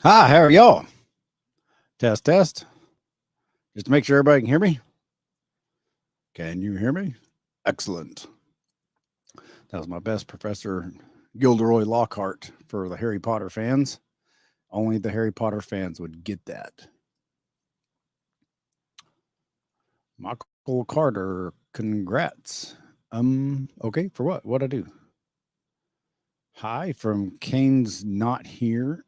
Hi, how are y'all? Test, test. Just to make sure everybody can hear me. Can you hear me? Excellent. That was my best Professor Gilderoy Lockhart for the Harry Potter fans. Only the Harry Potter fans would get that. Michael Carter, congrats. Okay, for what? What'd I do? Hi from Kane's Not Here.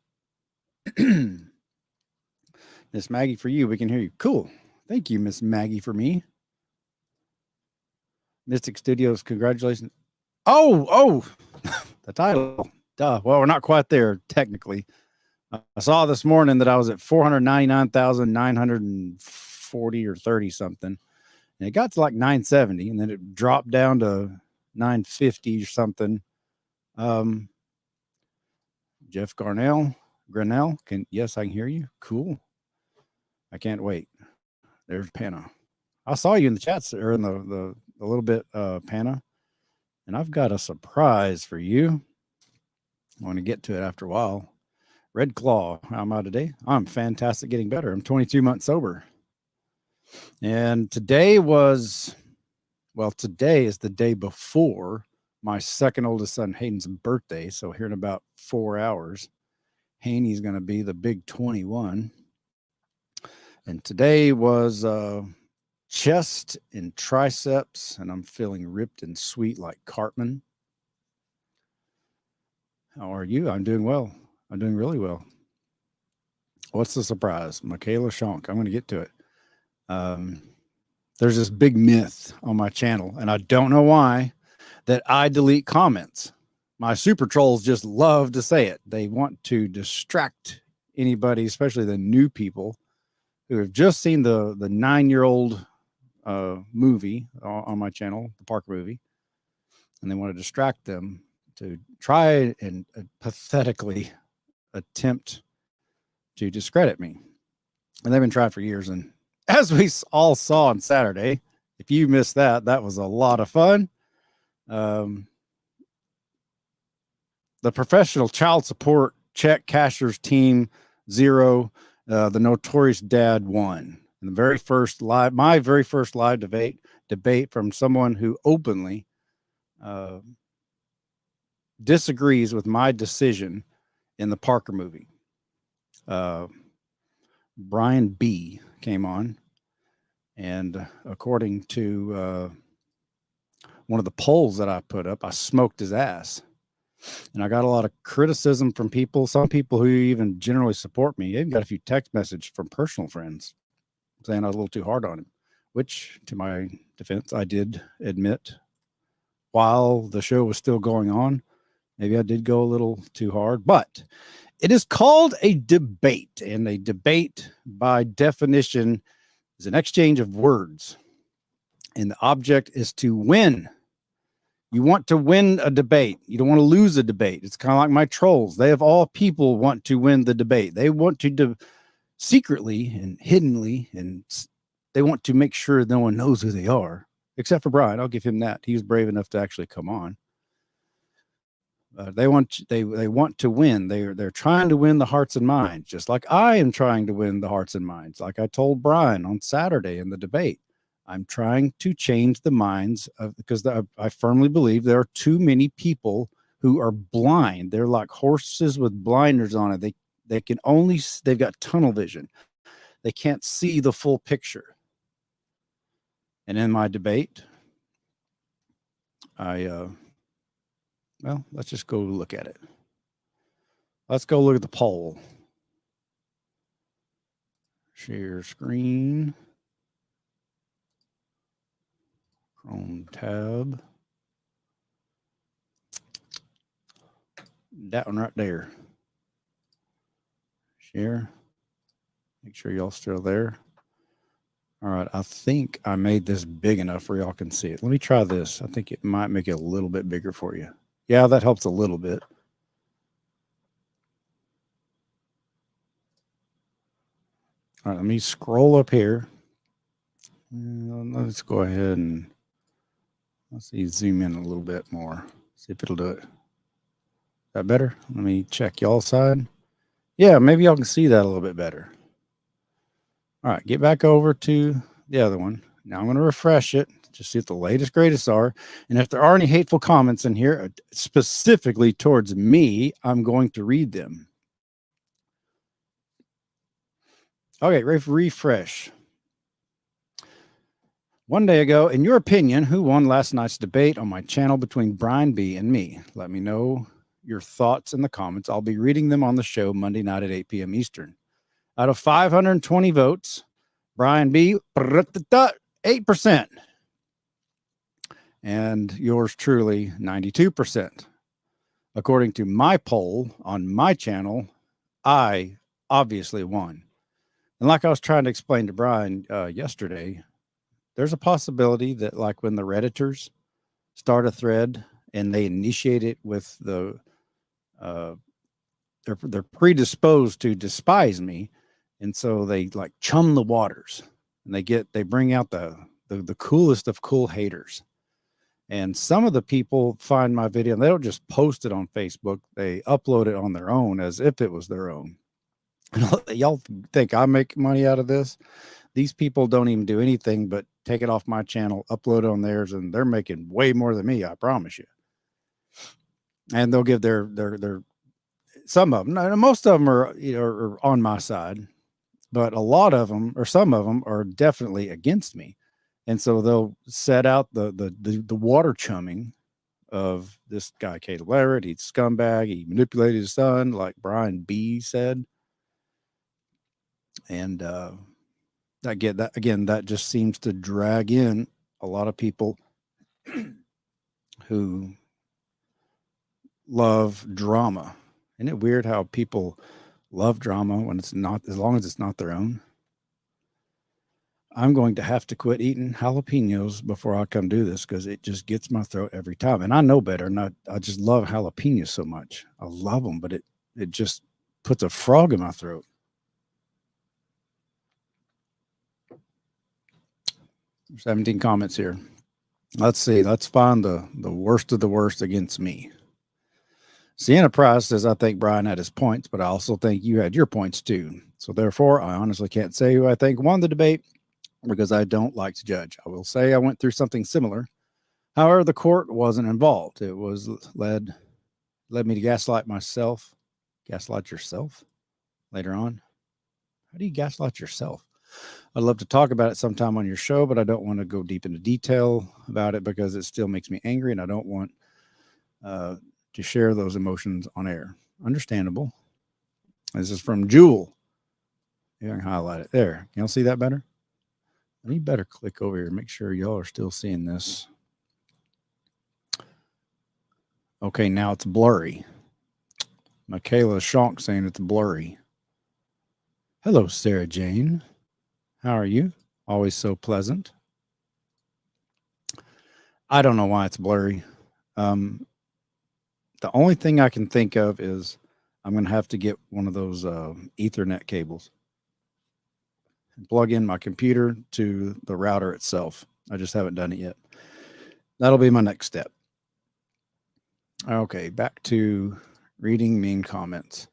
Miss Maggie, for you, we can hear you. Cool. Thank you, Miss Maggie, for me. Mystic Studios, congratulations. The title. Duh. Well, we're not quite there technically. I saw this morning that I was at 499,940 or 30 something. And it got to like 970 and then it dropped down to 950 or something. Jeff Granell, yes, I can hear you. Cool. I can't wait. There's Panna. I saw you in the chats or in the little bit, Panna. And I've got a surprise for you. I want to get to it after a while. Red Claw, how am I today? I'm fantastic, getting better. I'm 22 months sober. And today is the day before my second oldest son, Hayden's birthday. So here in about 4 hours, Haney's going to be the big 21. And today was chest and triceps, and I'm feeling ripped and sweet like Cartman. How are you? I'm doing well. I'm doing really well. What's the surprise? Michaela Shonk. I'm going to get to it. There's this big myth on my channel, and I don't know why, that I delete comments. My super trolls just love to say it. They want to distract anybody, especially the new people who have just seen the 9-year-old movie on my channel, the Park movie, and they want to distract them to try and pathetically attempt to discredit me. And they've been trying for years. And as we all saw on Saturday, if you missed that, that was a lot of fun. The professional child support check cashers team 0, the notorious dad won. And my very first live debate from someone who openly disagrees with my decision in the Parker movie. Brian B came on, and according to one of the polls that I put up, I smoked his ass. And I got a lot of criticism from people, some people who even generally support me. I even got a few text messages from personal friends saying I was a little too hard on him, which, to my defense, I did admit while the show was still going on. Maybe I did go a little too hard, but it is called a debate, and a debate, by definition, is an exchange of words, and the object is to win. You want to win a debate. You don't want to lose a debate. It's kind of like my trolls. They, of all people, want to win the debate. They want to secretly and hiddenly, and they want to make sure no one knows who they are, except for Brian. I'll give him that. He was brave enough to actually come on. They want to win. They're trying to win the hearts and minds, just like I am trying to win the hearts and minds. Like I told Brian on Saturday in the debate, I'm trying to change the minds of, because I firmly believe there are too many people who are blind. They're like horses with blinders on it. They've got tunnel vision. They can't see the full picture. And in my debate, well, let's just go look at it. Let's go look at the poll. Share screen. Chrome tab. That one right there. Share. Make sure y'all still there. All right. I think I made this big enough where y'all can see it. Let me try this. I think it might make it a little bit bigger for you. Yeah, that helps a little bit. All right. Let me scroll up here. Let's go ahead and let's see, zoom in a little bit more. See if it'll do it. That better? Let me check y'all side. Yeah, maybe y'all can see that a little bit better. All right, get back over to the other one. Now I'm going to refresh it, just see what the latest greatest are. And if there are any hateful comments in here, specifically towards me, I'm going to read them. Okay, refresh. One day ago, in your opinion, who won last night's debate on my channel between Brian B and me? Let me know your thoughts in the comments. I'll be reading them on the show Monday night at 8 p.m. Eastern. Out of 520 votes, Brian B, 8%. And yours truly, 92%. According to my poll on my channel, I obviously won. And like I was trying to explain to Brian yesterday, there's a possibility that, like, when the Redditors start a thread and they initiate it with they're predisposed to despise me, and so they like chum the waters, and they bring out the coolest of cool haters. And some of the people find my video and they don't just post it on Facebook, they upload it on their own as if it was their own. Y'all think I make money out of this? These people don't even do anything but take it off my channel, upload it on theirs, and they're making way more than me, I promise you. And they'll give their some of them, most of them are, are on my side, but a lot of them, or some of them, are definitely against me. And so they'll set out the water chumming of this guy, Caleb Leverett. He's a scumbag. He manipulated his son, like Brian B said. And that just seems to drag in a lot of people who love drama. Isn't it weird how people love drama when it's not, as long as it's not their own? I'm going to have to quit eating jalapenos before I come do this, because it just gets my throat every time. And I know better. And I just love jalapenos so much. I love them, but it just puts a frog in my throat. There's 17 comments here. Let's see. Let's find the worst of the worst against me. Sienna Price says, I think Brian had his points, but I also think you had your points too. So therefore, I honestly can't say who I think won the debate, because I don't like to judge. I will say I went through something similar. However, the court wasn't involved. It was led me to gaslight myself. Gaslight yourself later on. How do you gaslight yourself? I'd love to talk about it sometime on your show, but I don't want to go deep into detail about it because it still makes me angry, and I don't want to share those emotions on air. Understandable. This is from Jewel. Maybe I can highlight it there. Y'all see that better? Let me better click over here and make sure y'all are still seeing this. Okay, now it's blurry. Michaela Shonk saying it's blurry. Hello, Sarah Jane. How are you? Always so pleasant. I don't know why it's blurry. The only thing I can think of is I'm going to have to get one of those Ethernet cables and plug in my computer to the router itself. I just haven't done it yet. That'll be my next step. Okay, back to reading mean comments.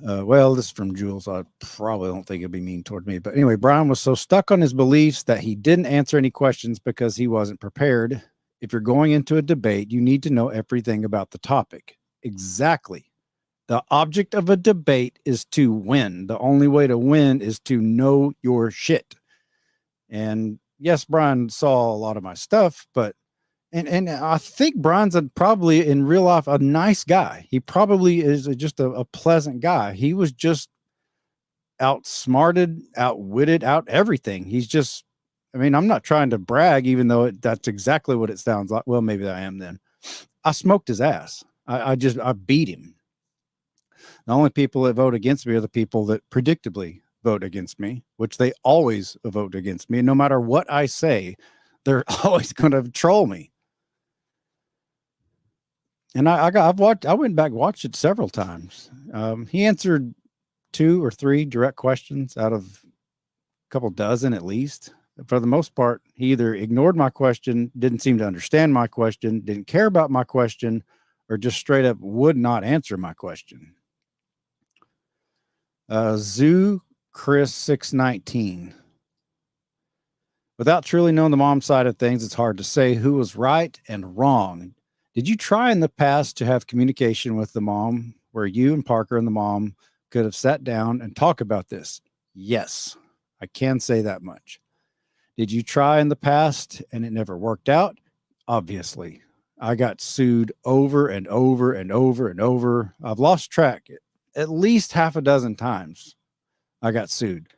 Well, this is from Jules. I probably don't think it'd be mean toward me. But anyway, Brian was so stuck on his beliefs that he didn't answer any questions because he wasn't prepared. If you're going into a debate, you need to know everything about the topic. Exactly. The object of a debate is to win. The only way to win is to know your shit. And yes, Brian saw a lot of my stuff, but and I think Brian's probably in real life a nice guy. He probably is just a pleasant guy. He was just outsmarted, outwitted, out everything. He's just, I mean, I'm not trying to brag, even though that's exactly what it sounds like. Well, maybe I am then. I smoked his ass. I beat him. The only people that vote against me are the people that predictably vote against me, which they always vote against me. And no matter what I say, they're always going to troll me. And I went back and watched it several times. He answered 2 or 3 direct questions out of a couple dozen at least. For the most part, he either ignored my question, didn't seem to understand my question, didn't care about my question, or just straight up would not answer my question. Zoo Chris 619. Without truly knowing the mom side of things, it's hard to say who was right and wrong. Did you try in the past to have communication with the mom where you and Parker and the mom could have sat down and talk about this? Yes, I can say that much. Did you try in the past and it never worked out? Obviously. I got sued over and over and over and over. I've lost track at least half a dozen times. I got sued.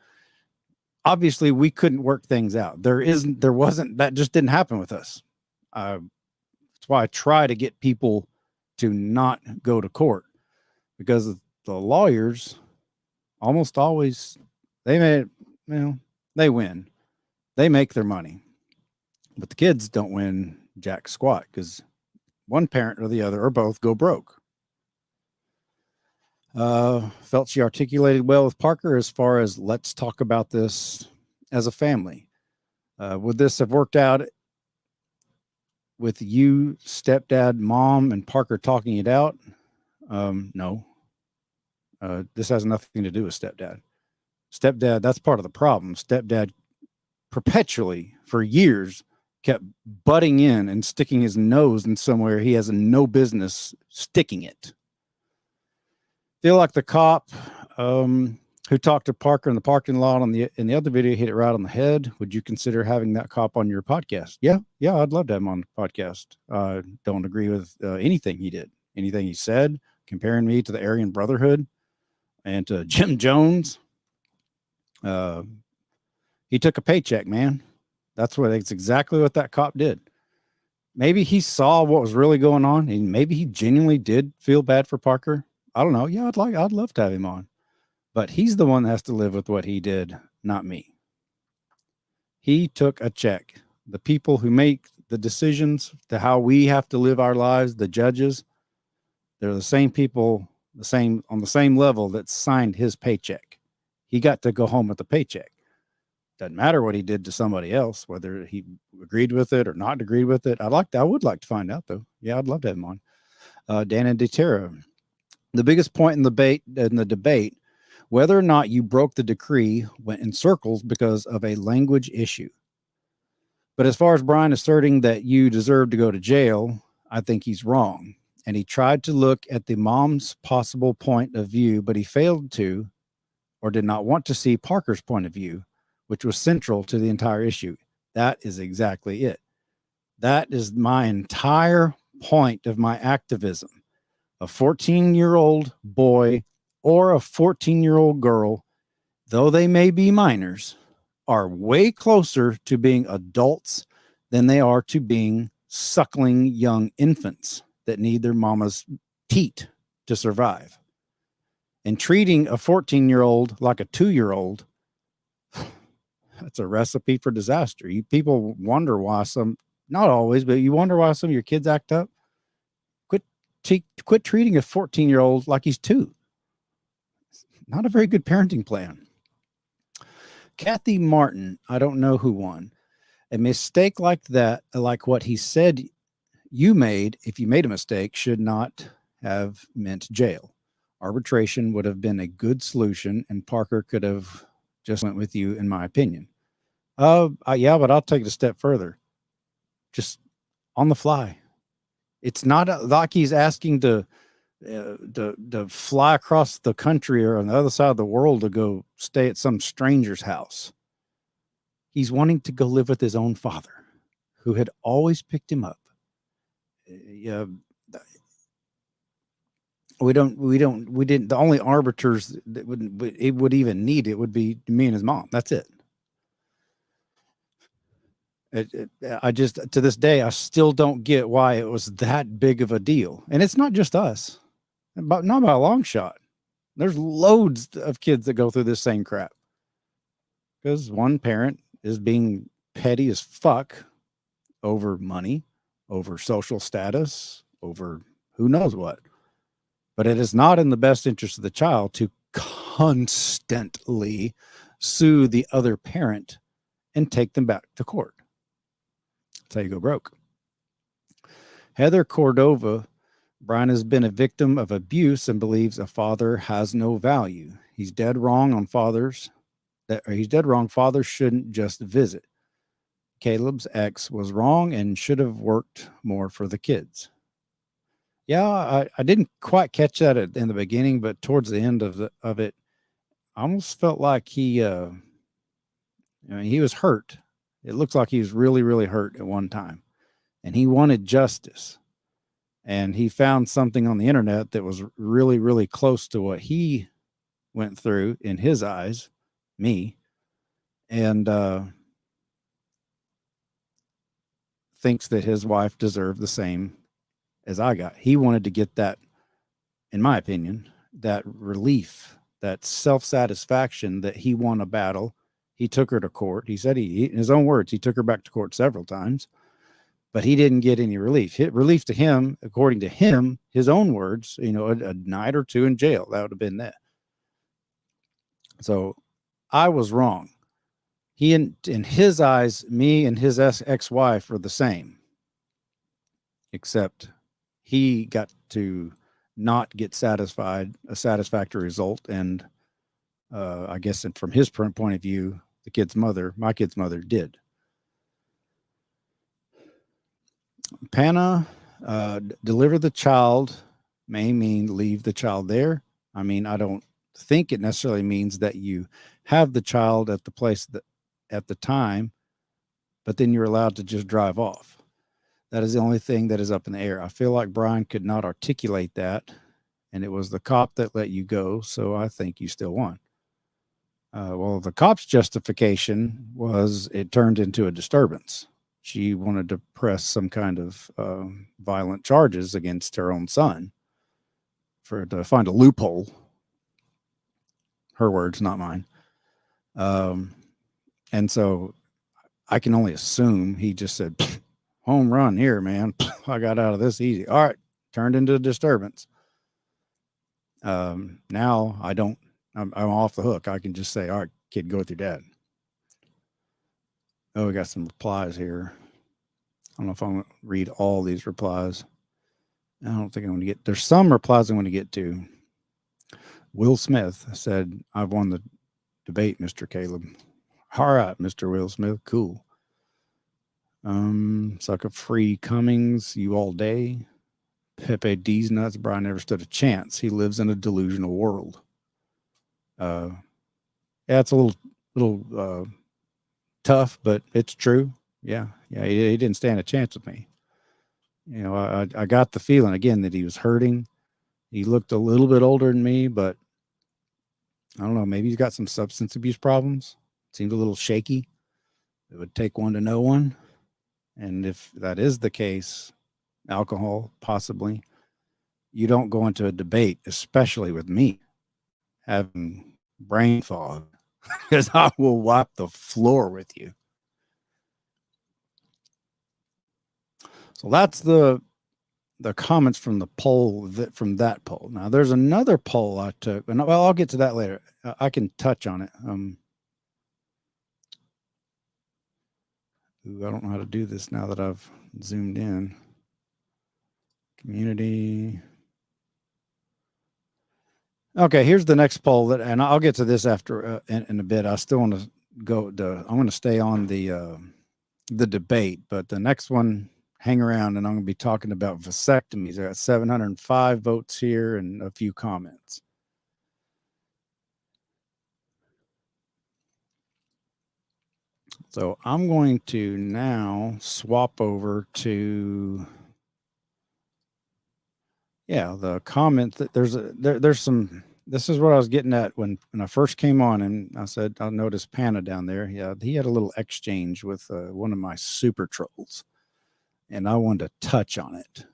Obviously, we couldn't work things out. There wasn't, that just didn't happen with us. That's why I try to get people to not go to court, because the lawyers almost always, they win. They make their money, but the kids don't win jack squat because one parent or the other or both go broke. Felt she articulated well with Parker as far as let's talk about this as a family. Would this have worked out with you, stepdad, mom, and Parker talking it out? No. This has nothing to do with stepdad. Stepdad, that's part of the problem. Stepdad perpetually, for years, kept butting in and sticking his nose in somewhere he has no business sticking it. Feel like the cop who talked to Parker in the parking lot in the other video hit it right on the head. Would you consider having that cop on your podcast? Yeah, I'd love to have him on the podcast. Don't agree with anything he did, anything he said, comparing me to the Aryan Brotherhood and to Jim Jones. He took a paycheck, man. It's exactly what that cop did. Maybe he saw what was really going on, and maybe he genuinely did feel bad for Parker. I don't know. Yeah, I'd love to have him on, but he's the one that has to live with what he did, not me. He took a check. The people who make the decisions to how we have to live our lives, the judges, they're the same people, on the same level that signed his paycheck. He got to go home with the paycheck. Doesn't matter what he did to somebody else, whether he agreed with it or not agreed with it. I would like to find out, though. Yeah, I'd love to have him on. Dan and DeTerra. The biggest point in the debate, whether or not you broke the decree, went in circles because of a language issue. But as far as Brian asserting that you deserve to go to jail, I think he's wrong. And he tried to look at the mom's possible point of view, but he failed to, or did not want to see Parker's point of view, which was central to the entire issue. That is exactly it. That is my entire point of my activism. A 14-year-old boy or a 14-year-old girl, though they may be minors, are way closer to being adults than they are to being suckling young infants that need their mama's teat to survive. And treating a 14-year-old like a 2-year-old, that's a recipe for disaster. People wonder why not always, but you wonder why some of your kids act up. Quit treating a 14-year-old like he's 2. Not a very good parenting plan. Kathy Martin, I don't know who won. A mistake like that, like what he said you made, if you made a mistake, should not have meant jail. Arbitration would have been a good solution, and Parker could have just went with you, in my opinion. Yeah, but I'll take it a step further. Just on the fly. It's not like he's asking to fly across the country or on the other side of the world to go stay at some stranger's house. He's wanting to go live with his own father, who had always picked him up. The only arbiters that would even need it would be me and his mom. That's it. I just, to this day, I still don't get why it was that big of a deal. And it's not just us, but not by a long shot. There's loads of kids that go through this same crap because one parent is being petty as fuck over money, over social status, over who knows what. But it is not in the best interest of the child to constantly sue the other parent and take them back to court. That's how you go broke. Heather Cordova, Brian has been a victim of abuse and believes a father has no value. He's dead wrong on fathers. He's dead wrong. Fathers shouldn't just visit. Caleb's ex was wrong and should have worked more for the kids. Yeah, I didn't quite catch that in the beginning, but towards the end of it, I almost felt like he was hurt. It looks like he was really, really hurt at one time, and he wanted justice. And he found something on the internet that was really, really close to what he went through in his eyes, me, and thinks that his wife deserved the same as I got. He wanted to get that, in my opinion, that relief, that self-satisfaction that he won a battle. He took her to court. He said in his own words, he took her back to court several times, but he didn't get any relief. Relief to him, according to him, his own words, a night or two in jail. That would have been that. So I was wrong. He, in his eyes, me and his ex-wife are the same, except he got to not get a satisfactory result. And I guess from his point of view, my kid's mother did. Panna, deliver the child may mean leave the child there. I mean, I don't think it necessarily means that you have the child at the place at the time, but then you're allowed to just drive off. That is the only thing that is up in the air. I feel like Brian could not articulate that, and it was the cop that let you go, so I think you still won. Well, the cop's justification was it turned into a disturbance. She wanted to press some kind of violent charges against her own son to find a loophole. Her words, not mine. And so I can only assume he just said, home run here, man. I got out of this easy. All right. Turned into a disturbance. Now I'm off the hook. I can just say, all right, kid, go with your dad. Oh, we got some replies here. I don't know if I'm going to read all these replies. I don't think I'm going to there's some replies I'm going to get to. Will Smith said, I've won the debate, Mr. Caleb. All right, Mr. Will Smith. Cool. Sucker Free Cummings, you all day. Pepe D's nuts. Brian never stood a chance. He lives in a delusional world. Yeah, it's a little tough, but it's true. Yeah, he didn't stand a chance with me. I got the feeling again that he was hurting. He looked a little bit older than me, but I don't know. Maybe he's got some substance abuse problems. Seemed a little shaky. It would take one to know one. And if that is the case, alcohol, possibly, you don't go into a debate, especially with me, having brain fog, because I will wipe the floor with you. So that's the comments from the poll, from that poll. Now, there's another poll I took, and I'll get to that later. I can touch on it. I don't know how to do this now that I've zoomed in. Community. Okay, here's the next poll and I'll get to this after in a bit. I still want to I'm going to stay on the debate, but the next one, hang around, and I'm going to be talking about vasectomies. I got 705 votes here and a few comments. So I'm going to now swap over to, the comment that there's some, this is what I was getting at when I first came on, and I said, I noticed Panna down there. Yeah, he had a little exchange with one of my super trolls, and I wanted to touch on it.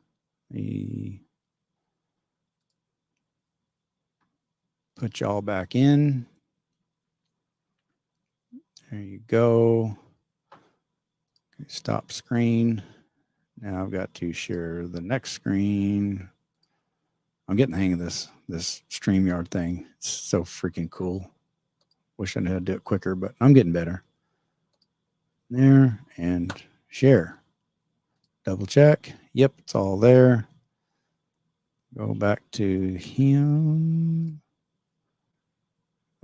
Put y'all back in. There you go. Okay, stop screen. Now I've got to share the next screen. I'm getting the hang of this StreamYard thing. It's so freaking cool. Wish I knew how to do it quicker, but I'm getting better. There, and share. Double check. Yep, it's all there. Go back to him.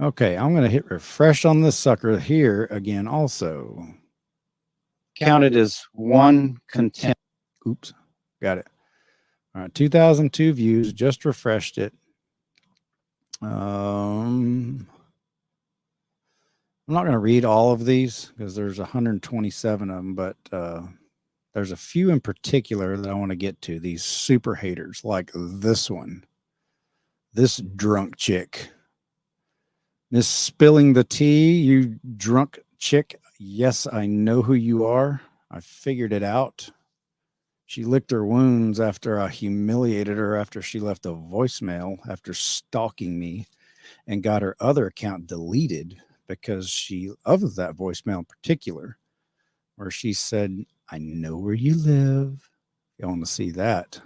Okay, I'm going to hit refresh on this sucker here again also. Counted as one content. Oops, got it. All right, 2002 views, just refreshed it. I'm not going to read all of these because there's 127 of them, but there's a few in particular that I want to get to. These super haters, like this one, this drunk chick. Miss Spilling the Tea, you drunk chick. Yes, I know who you are. I figured it out. She licked her wounds after I humiliated her after she left a voicemail after stalking me and got her other account deleted because of that voicemail in particular, where she said, I know where you live. You want to see that?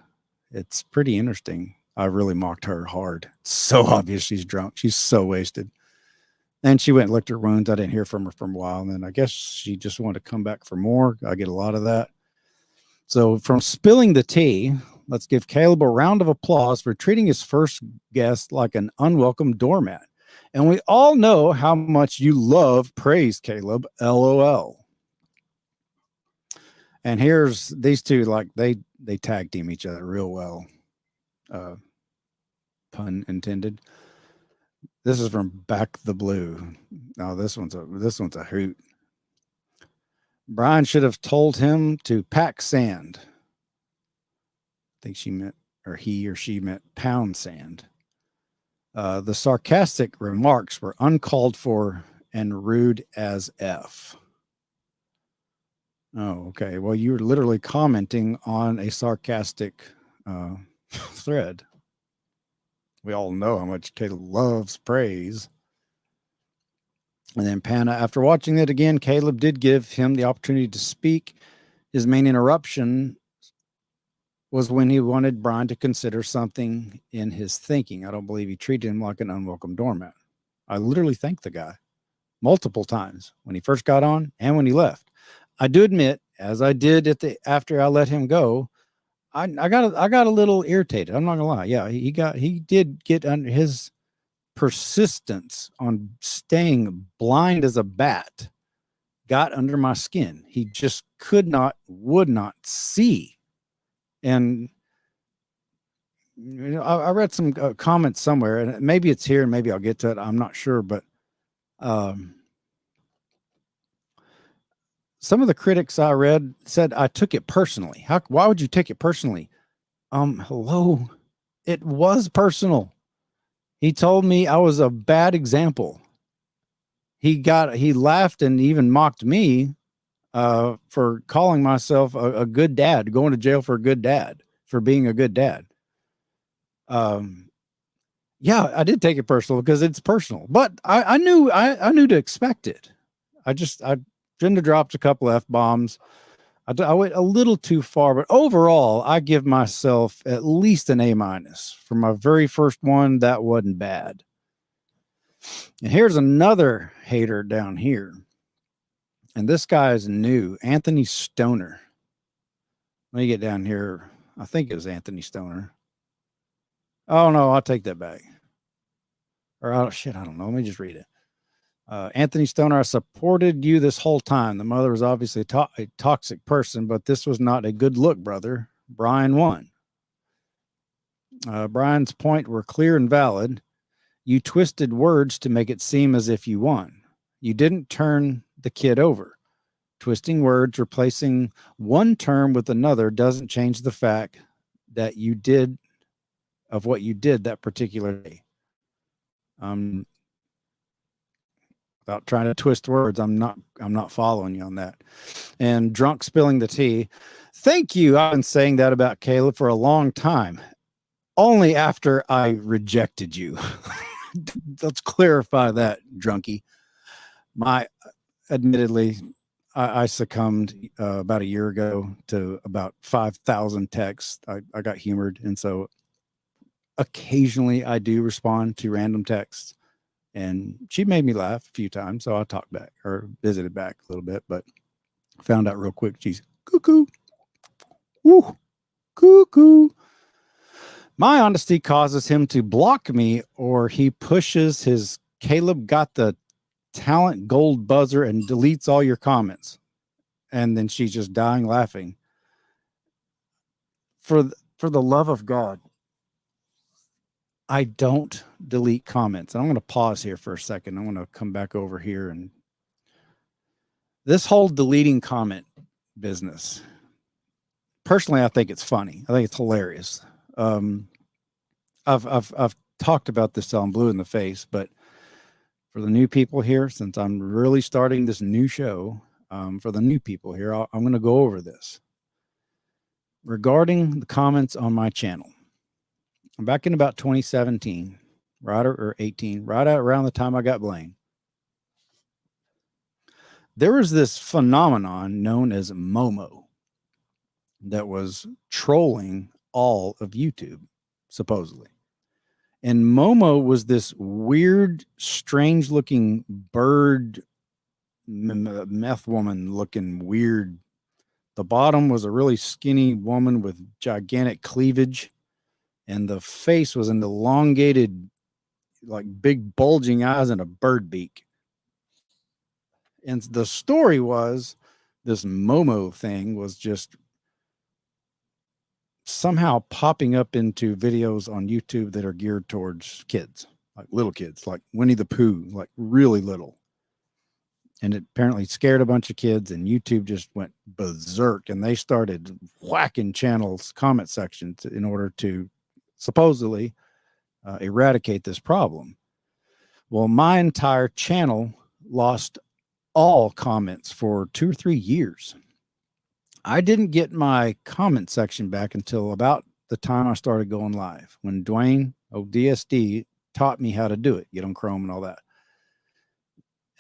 It's pretty interesting. I really mocked her hard. It's so obvious she's drunk. She's so wasted. And she went and licked her wounds. I didn't hear from her for a while. And then I guess she just wanted to come back for more. I get a lot of that. So from Spilling the Tea, let's give Caleb a round of applause for treating his first guest like an unwelcome doormat. And we all know how much you love praise, Caleb. LOL. And here's these two, like they tag team each other real well. Pun intended. This is from Back the Blue. Oh, this one's a hoot. Brian should have told him to pack sand. I think she meant, or he or she meant pound sand. The sarcastic remarks were uncalled for and rude as F. Oh, okay. Well, you were literally commenting on a sarcastic thread. We all know how much Caleb loves praise. And then Panna, after watching it again, Caleb did give him the opportunity to speak. His main interruption was when he wanted Brian to consider something in his thinking. I don't believe he treated him like an unwelcome doormat. I literally thanked the guy multiple times when he first got on and when he left. I do admit, as I did after I let him go, I got a little irritated. I'm not gonna lie. Yeah, he did get under his persistence on staying blind as a bat got under my skin. He just would not see. And I read some comments somewhere, and maybe it's here, and maybe I'll get to it. I'm not sure, but some of the critics I read said I took it personally. Why would you take it personally? Hello, it was personal. He told me I was a bad example. He laughed and even mocked me for calling myself a good dad, going to jail for a good dad, for being a good dad. Yeah, I did take it personal because it's personal, but I knew to expect it. I shouldn't have dropped a couple F-bombs. I went a little too far, but overall, I give myself at least an A- for my very first one. That wasn't bad. And here's another hater down here. And this guy is new, Anthony Stoner. Let me get down here. I think it was Anthony Stoner. Oh, no, I'll take that back. Or, I don't know. Let me just read it. Anthony Stoner, I supported you this whole time. The mother was obviously a toxic person, but this was not a good look, brother. Brian won. Brian's point were clear and valid. You twisted words to make it seem as if you won. You didn't turn the kid over. Twisting words, replacing one term with another doesn't change the fact that you did of what you did that particular day. Without trying to twist words, I'm not following you on that. And drunk spilling the tea. Thank you. I've been saying that about Caleb for a long time. Only after I rejected you. Let's clarify that, drunkie. Admittedly, I succumbed about a year ago to about 5,000 texts. I got humored, and so occasionally I do respond to random texts. And she made me laugh a few times, so I talked back or visited back a little bit, but found out real quick she's cuckoo. Woo, cuckoo. My honesty causes him to block me, or he pushes his Caleb got the talent gold buzzer and deletes all your comments. And then she's just dying laughing. For the love of God, I don't delete comments. I'm going to pause here for a second. I'm going to come back over here. And this whole deleting comment business, personally, I think it's funny. I think it's hilarious. I've talked about this till I'm blue in the face, but for the new people here, since I'm really starting this new show, for the new people here, I'm going to go over this. Regarding the comments on my channel, back in about 2017, right, or 18, right around the time I got blamed, there was this phenomenon known as Momo that was trolling all of YouTube, supposedly. And Momo was this weird, strange looking bird, meth woman looking weird. The bottom was a really skinny woman with gigantic cleavage, and the face was an elongated, like big bulging eyes and a bird beak. And the story was this Momo thing was just somehow popping up into videos on YouTube that are geared towards kids, like little kids, like Winnie the Pooh, like really little. And it apparently scared a bunch of kids, and YouTube just went berserk, and they started whacking channels, comment sections in order to supposedly eradicate this problem. Well, my entire channel lost all comments for 2 or 3 years. I didn't get my comment section back until about the time I started going live, when Dwayne DSD taught me how to do it, get on Chrome and all that.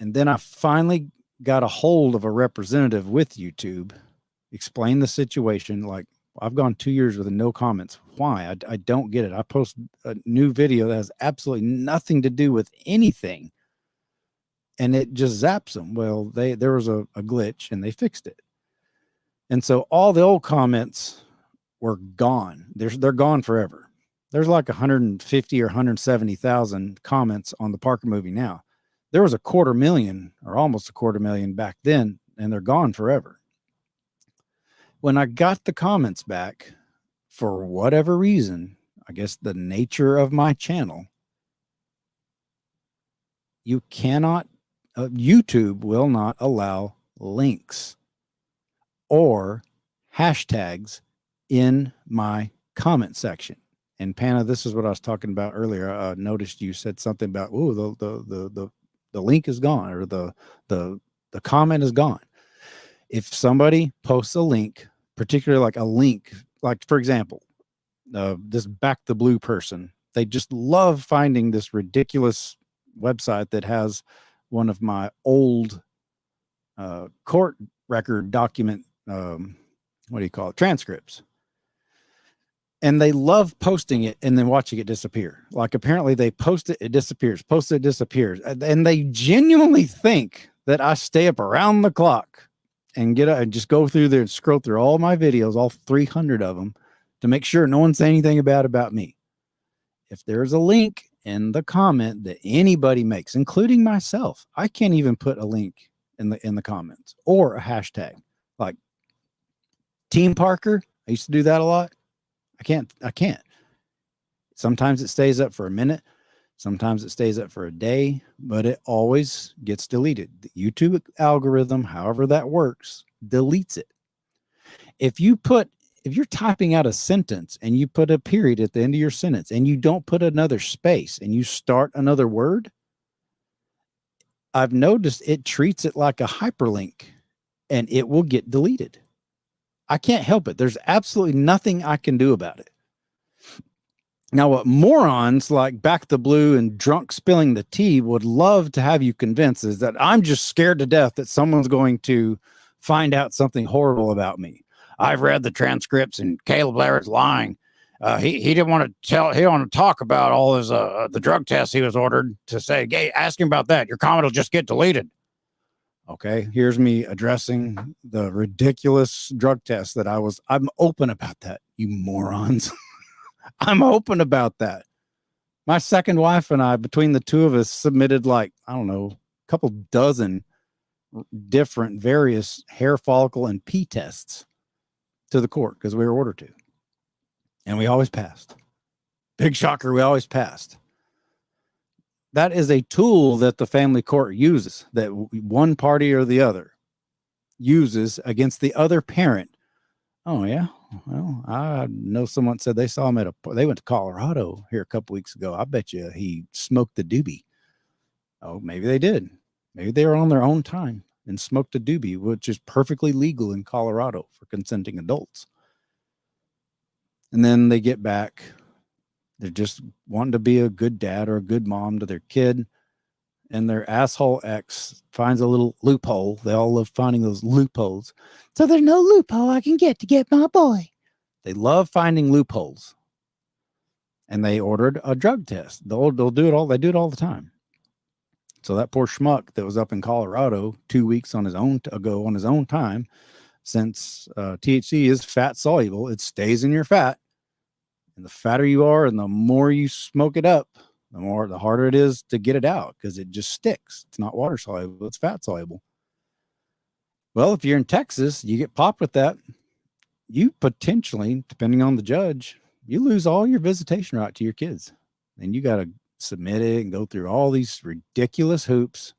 And then I finally got a hold of a representative with YouTube, explained the situation. Like, I've gone 2 years with no comments. Why? I don't get it. I post a new video that has absolutely nothing to do with anything, and it just zaps them. Well, there was a glitch, and they fixed it. And so all the old comments were gone. They're gone forever. There's like 150 or 170,000 comments on the Parker movie now. There was 250,000 or almost 250,000 back then, and they're gone forever. When I got the comments back, for whatever reason, I guess the nature of my channel, you cannot, YouTube will not allow links or hashtags in my comment section. And Panna, this is what I was talking about earlier. I noticed you said something about, oh, the link is gone, or the comment is gone. If somebody posts a link, particularly like a link, like for example, this Back the Blue person, they just love finding this ridiculous website that has one of my old court record document, what do you call it, transcripts. And they love posting it and then watching it disappear. Like, apparently they post it, it disappears, post it, disappears. And they genuinely think that I stay up around the clock and just go through there and scroll through all my videos, all 300 of them, to make sure no one says anything about me. If there's a link in the comment that anybody makes, including myself, I can't even put a link in the comments or a hashtag. Like Team Parker, I used to do that a lot. I can't. Sometimes it stays up for a minute. Sometimes it stays up for a day, but it always gets deleted. The YouTube algorithm, however that works, deletes it. If you're typing out a sentence and you put a period at the end of your sentence and you don't put another space and you start another word, I've noticed it treats it like a hyperlink and it will get deleted. I can't help it. There's absolutely nothing I can do about it. Now, what morons like Back the Blue and Drunk Spilling the Tea would love to have you convince is that I'm just scared to death that someone's going to find out something horrible about me. I've read the transcripts and Caleb Leverett lying. He didn't want to tell. He didn't want to talk about all his the drug tests he was ordered to say. Hey, ask him about that. Your comment will just get deleted. Okay, here's me addressing the ridiculous drug test that I'm open about that, you morons. I'm open about that. My second wife and I, between the two of us, submitted like, I don't know, a couple dozen different various hair follicle and pee tests to the court because we were ordered to. And we always passed. Big shocker, we always passed. That is a tool that the family court uses, that one party or the other uses against the other parent. Oh, yeah. Well, I know someone said they saw him they went to Colorado here a couple weeks ago. I bet you he smoked the doobie. Oh, maybe they did. Maybe they were on their own time and smoked a doobie, which is perfectly legal in Colorado for consenting adults. And then they get back. They're just wanting to be a good dad or a good mom to their kid. And their asshole ex finds a little loophole. They all love finding those loopholes. So there's no loophole I can get to get my boy. They love finding loopholes. And they ordered a drug test. They'll do it all. They do it all the time. So that poor schmuck that was up in Colorado 2 weeks on his own time, since THC is fat soluble, it stays in your fat. And the fatter you are and the more you smoke it up, the harder it is to get it out because it just sticks. It's not water soluble, it's fat soluble. Well, if you're in Texas, you get popped with that, you potentially, depending on the judge, you lose all your visitation right to your kids. And you got to submit it and go through all these ridiculous hoops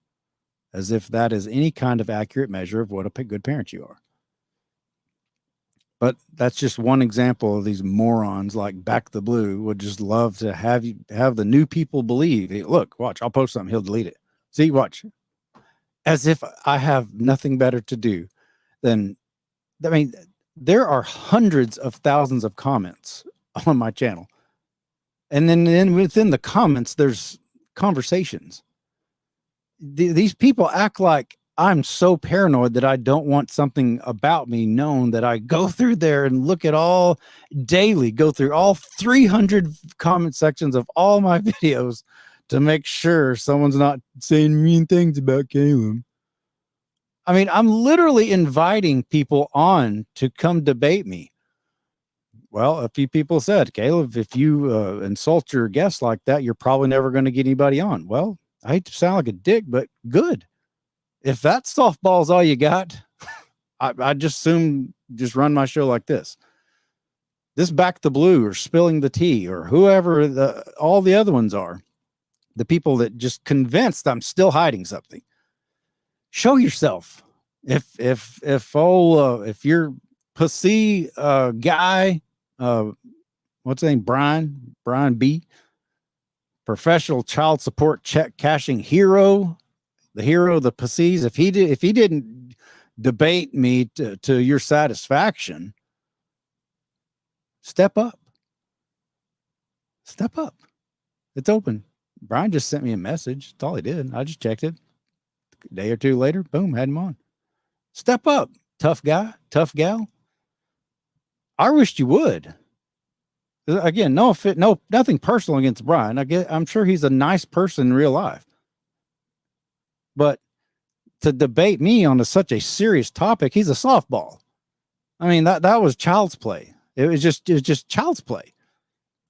as if that is any kind of accurate measure of what a good parent you are. But that's just one example of these morons like Back the Blue would just love to have the new people believe, hey, look, watch, I'll post something, he'll delete it. See, watch. As if I have nothing better to do than, I mean, there are hundreds of thousands of comments on my channel. And then within the comments, there's conversations. These people act like I'm so paranoid that I don't want something about me known, that I go through there and look at all 300 comment sections of all my videos to make sure someone's not saying mean things about Caleb. I mean, I'm literally inviting people on to come debate me. Well, a few people said, Caleb, if you insult your guests like that, you're probably never going to get anybody on. Well, I hate to sound like a dick, but good. If that softball's all you got, I just assume just run my show like this. This Back the Blue or Spilling the Tea or whoever all the other ones are, the people that just convinced I'm still hiding something. Show yourself. If you're pussy guy, what's his name? Brian B, professional child support check cashing hero, the hero of the pussies. If he didn't debate me to your satisfaction, step up. It's open. Brian just sent me a message. That's all he did. I just checked it. A day or two later, boom, had him on. Step up, tough guy, tough gal. I wished you would. Again, nothing personal against Brian. I'm sure he's a nice person in real life. But to debate me on such a serious topic, he's a softball. I mean, that was child's play. It was just child's play.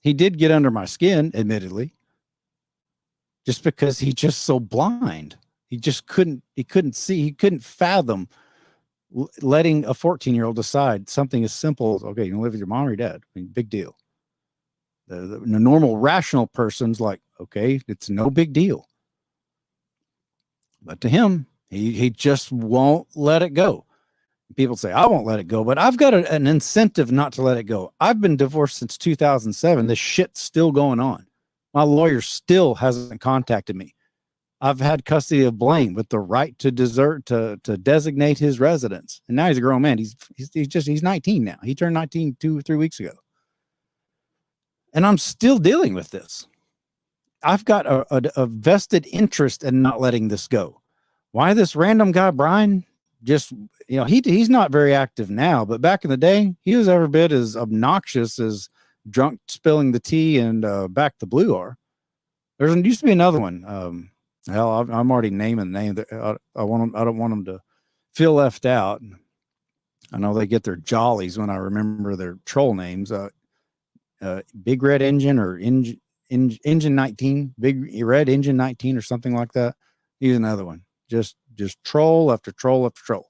He did get under my skin, admittedly, just because he's just so blind. He couldn't see, he couldn't fathom letting a 14-year-old decide something as simple as, okay, you live with your mom or your dad. I mean, big deal. The normal rational person's like, okay, it's no big deal. But to him, he just won't let it go. People say, I won't let it go, but I've got an incentive not to let it go. I've been divorced since 2007. This shit's still going on. My lawyer still hasn't contacted me. I've had custody of Blaine with the right to designate his residence. And now he's a grown man. He's 19 now. He turned 19 3 weeks ago. And I'm still dealing with this. I've got a vested interest in not letting this go. Why this random guy, Brian, just, he's not very active now, but back in the day, he was every bit as obnoxious as Drunk Spilling the Tea and Back the Blue are. There used to be another one. Hell, I'm already naming the name. I don't want them to feel left out. I know they get their jollies when I remember their troll names. Big Red Engine or Engine 19, big red Engine 19 or something like that. He's another one. Just troll after troll after troll.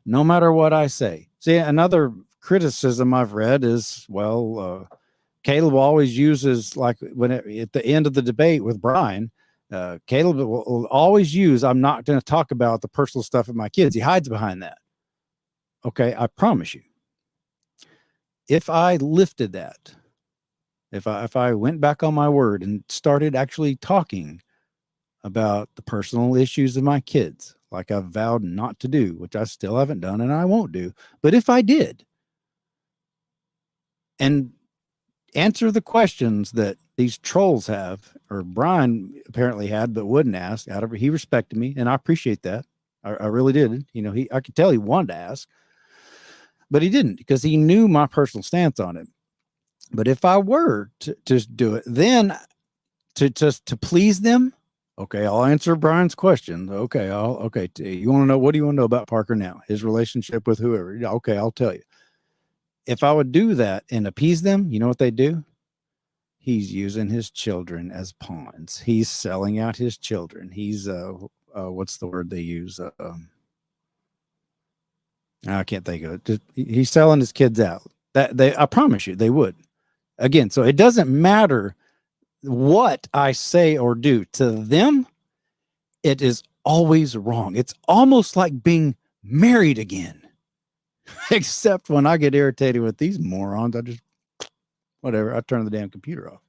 No matter what I say. See, another criticism I've read is, well, Caleb always uses, like at the end of the debate with Brian, Caleb will always use, I'm not going to talk about the personal stuff of my kids. He hides behind that. Okay, I promise you, if I lifted that, if I went back on my word and started actually talking about the personal issues of my kids, like I've vowed not to do, which I still haven't done and I won't do, but if I did, and answer the questions that these trolls have, or Brian apparently had but wouldn't ask, he respected me, and I appreciate that. I really did. You know, I could tell he wanted to ask, but he didn't, because he knew my personal stance on it. But if I were to do it, then to please them, okay, I'll answer Brian's question. Okay, you want to know, what do you want to know about Parker now? His relationship with whoever? Okay, I'll tell you. If I would do that and appease them, you know what they do? He's using his children as pawns. He's selling out his children. He's what's the word they use? I can't think of it. He's selling his kids out. I promise you, they would. Again, so it doesn't matter what I say or do to them. It is always wrong. It's almost like being married again. Except when I get irritated with these morons, I just, whatever, I turn the damn computer off.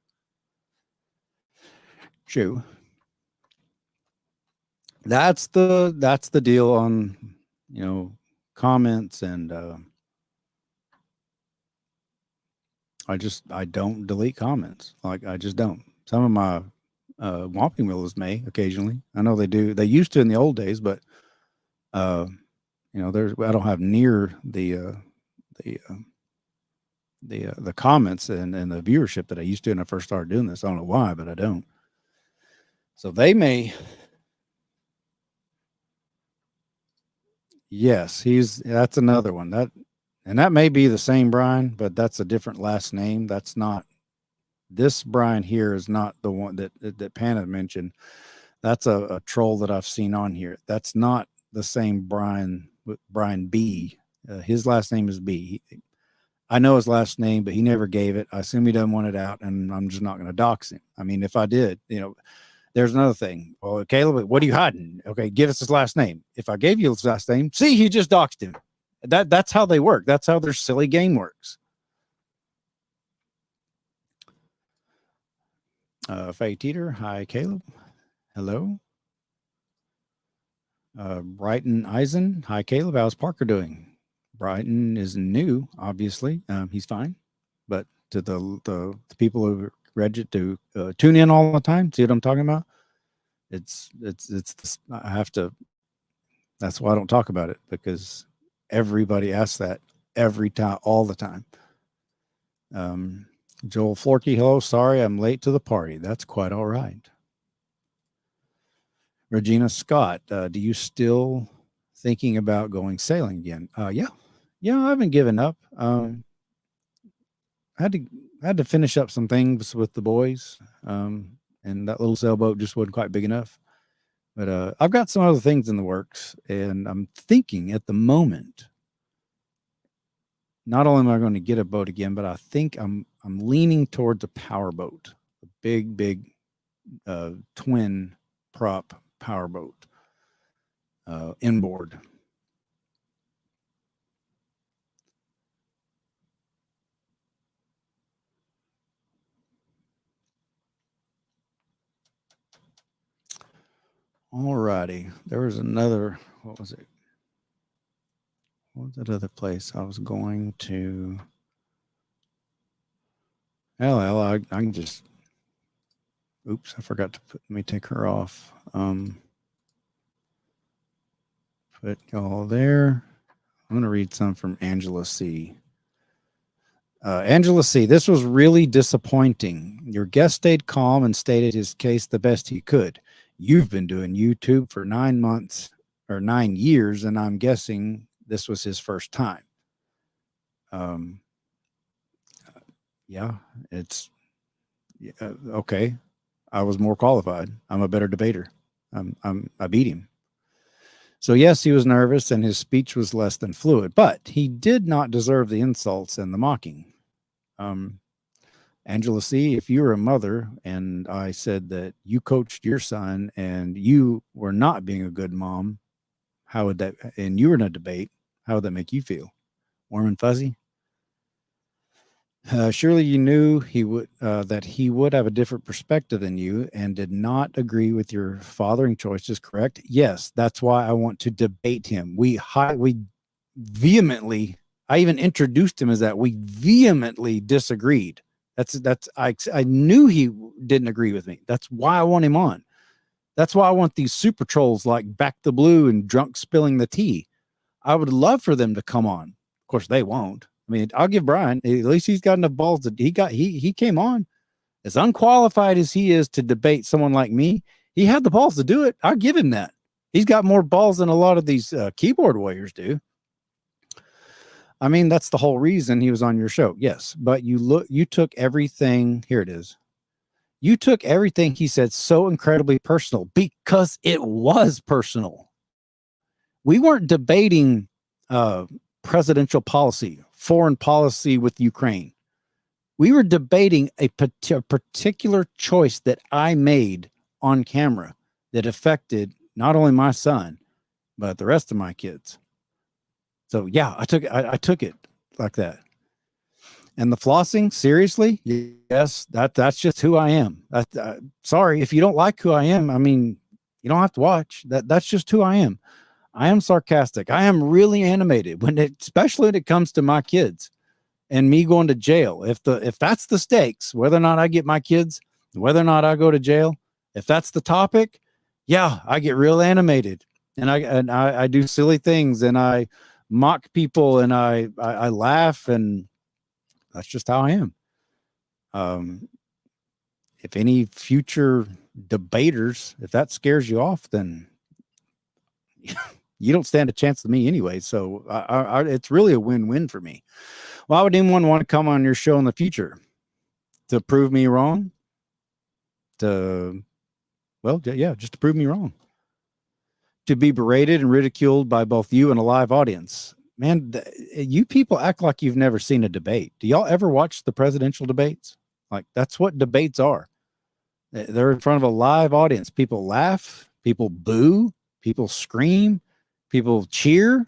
True. That's the deal on, you know, comments, and I don't delete comments. Like, I just don't. Some of my Whomping Willows may occasionally. I know they do. They used to in the old days, but you know, I don't have near the comments and the viewership that I used to when I first started doing this. I don't know why, but I don't. So they may. Yes, that's another one. That may be the same Brian, but that's a different last name. That's not, this Brian here is not the one that Panna mentioned. That's a troll that I've seen on here. That's not the same Brian B. His last name is B. I know his last name, but he never gave it. I assume he doesn't want it out, and I'm just not going to dox him. I mean, if I did, you know, there's another thing. Well, Caleb, what are you hiding? Okay, give us his last name. If I gave you his last name, see, he just doxed him. That's how they work. That's how their silly game works. Faye Teeter, hi, Caleb. Hello. Brighton Eisen, hi, Caleb. How's Parker doing? Brighton is new, obviously. He's fine, but to the people who read it to tune in all the time, see what I'm talking about? It's I have to. That's why I don't talk about it, because everybody asks that every time, all the time. Joel Florkey, hello. Sorry, I'm late to the party. That's quite all right. Regina Scott, do you still thinking about going sailing again? Yeah, I haven't given up. I had to finish up some things with the boys, and that little sailboat just wasn't quite big enough. But I've got some other things in the works, and I'm thinking at the moment, not only am I going to get a boat again, but I think I'm leaning towards a power boat, a big twin prop power boat, inboard. All righty. There was another, what was it? What was that other place I was going to? Hell, I can just, oops, I forgot to let me take her off. Put y'all there. I'm going to read some from Angela C. Angela C., this was really disappointing. Your guest stayed calm and stated his case the best he could. You've been doing YouTube for 9 months or 9 years, and I'm guessing this was his first time. Yeah, it's Okay, I was more qualified. I'm a better debater. I beat him. So yes, he was nervous and his speech was less than fluid, but he did not deserve the insults and the mocking. Um, Angela C., if you were a mother and I said that you coached your son and you were not being a good mom, how would that, and you were in a debate, how would that make you feel? Warm and fuzzy? Surely you knew he would that he would have a different perspective than you and did not agree with your fathering choices, correct? Yes, that's why I want to debate him. We vehemently, I even introduced him as that. We vehemently disagreed. I knew he didn't agree with me. That's why I want him on. That's why I want these super trolls like Back the Blue and Drunk Spilling the Tea. I would love for them to come on. Of course, they won't. I mean, I'll give Brian, at least he's got enough balls that he came on. As unqualified as he is to debate someone like me, he had the balls to do it. I'll give him that. He's got more balls than a lot of these keyboard warriors do. I mean, that's the whole reason he was on your show. Yes, but you took everything. Here it is. You took everything he said so incredibly personal because it was personal. We weren't debating presidential policy, foreign policy with Ukraine. We were debating a particular choice that I made on camera that affected not only my son, but the rest of my kids. So yeah, I took it like that. And the flossing, seriously? Yes, that's just who I am. Sorry, if you don't like who I am, I mean, you don't have to watch. That's just who I am. I am sarcastic. I am really animated especially when it comes to my kids and me going to jail. If that's the stakes, whether or not I get my kids, whether or not I go to jail, if that's the topic, yeah, I get real animated and I do silly things and I mock people and I laugh, and that's just how I am. If any future debaters, if that scares you off, then you don't stand a chance with me anyway. So it's really a win-win for me. Why would anyone want to come on your show in the future? To prove me wrong? Just to prove me wrong. To be berated and ridiculed by both you and a live audience. Man, you people act like you've never seen a debate. Do y'all ever watch the presidential debates? Like, that's what debates are. They're in front of a live audience. People laugh, people boo, people scream, people cheer.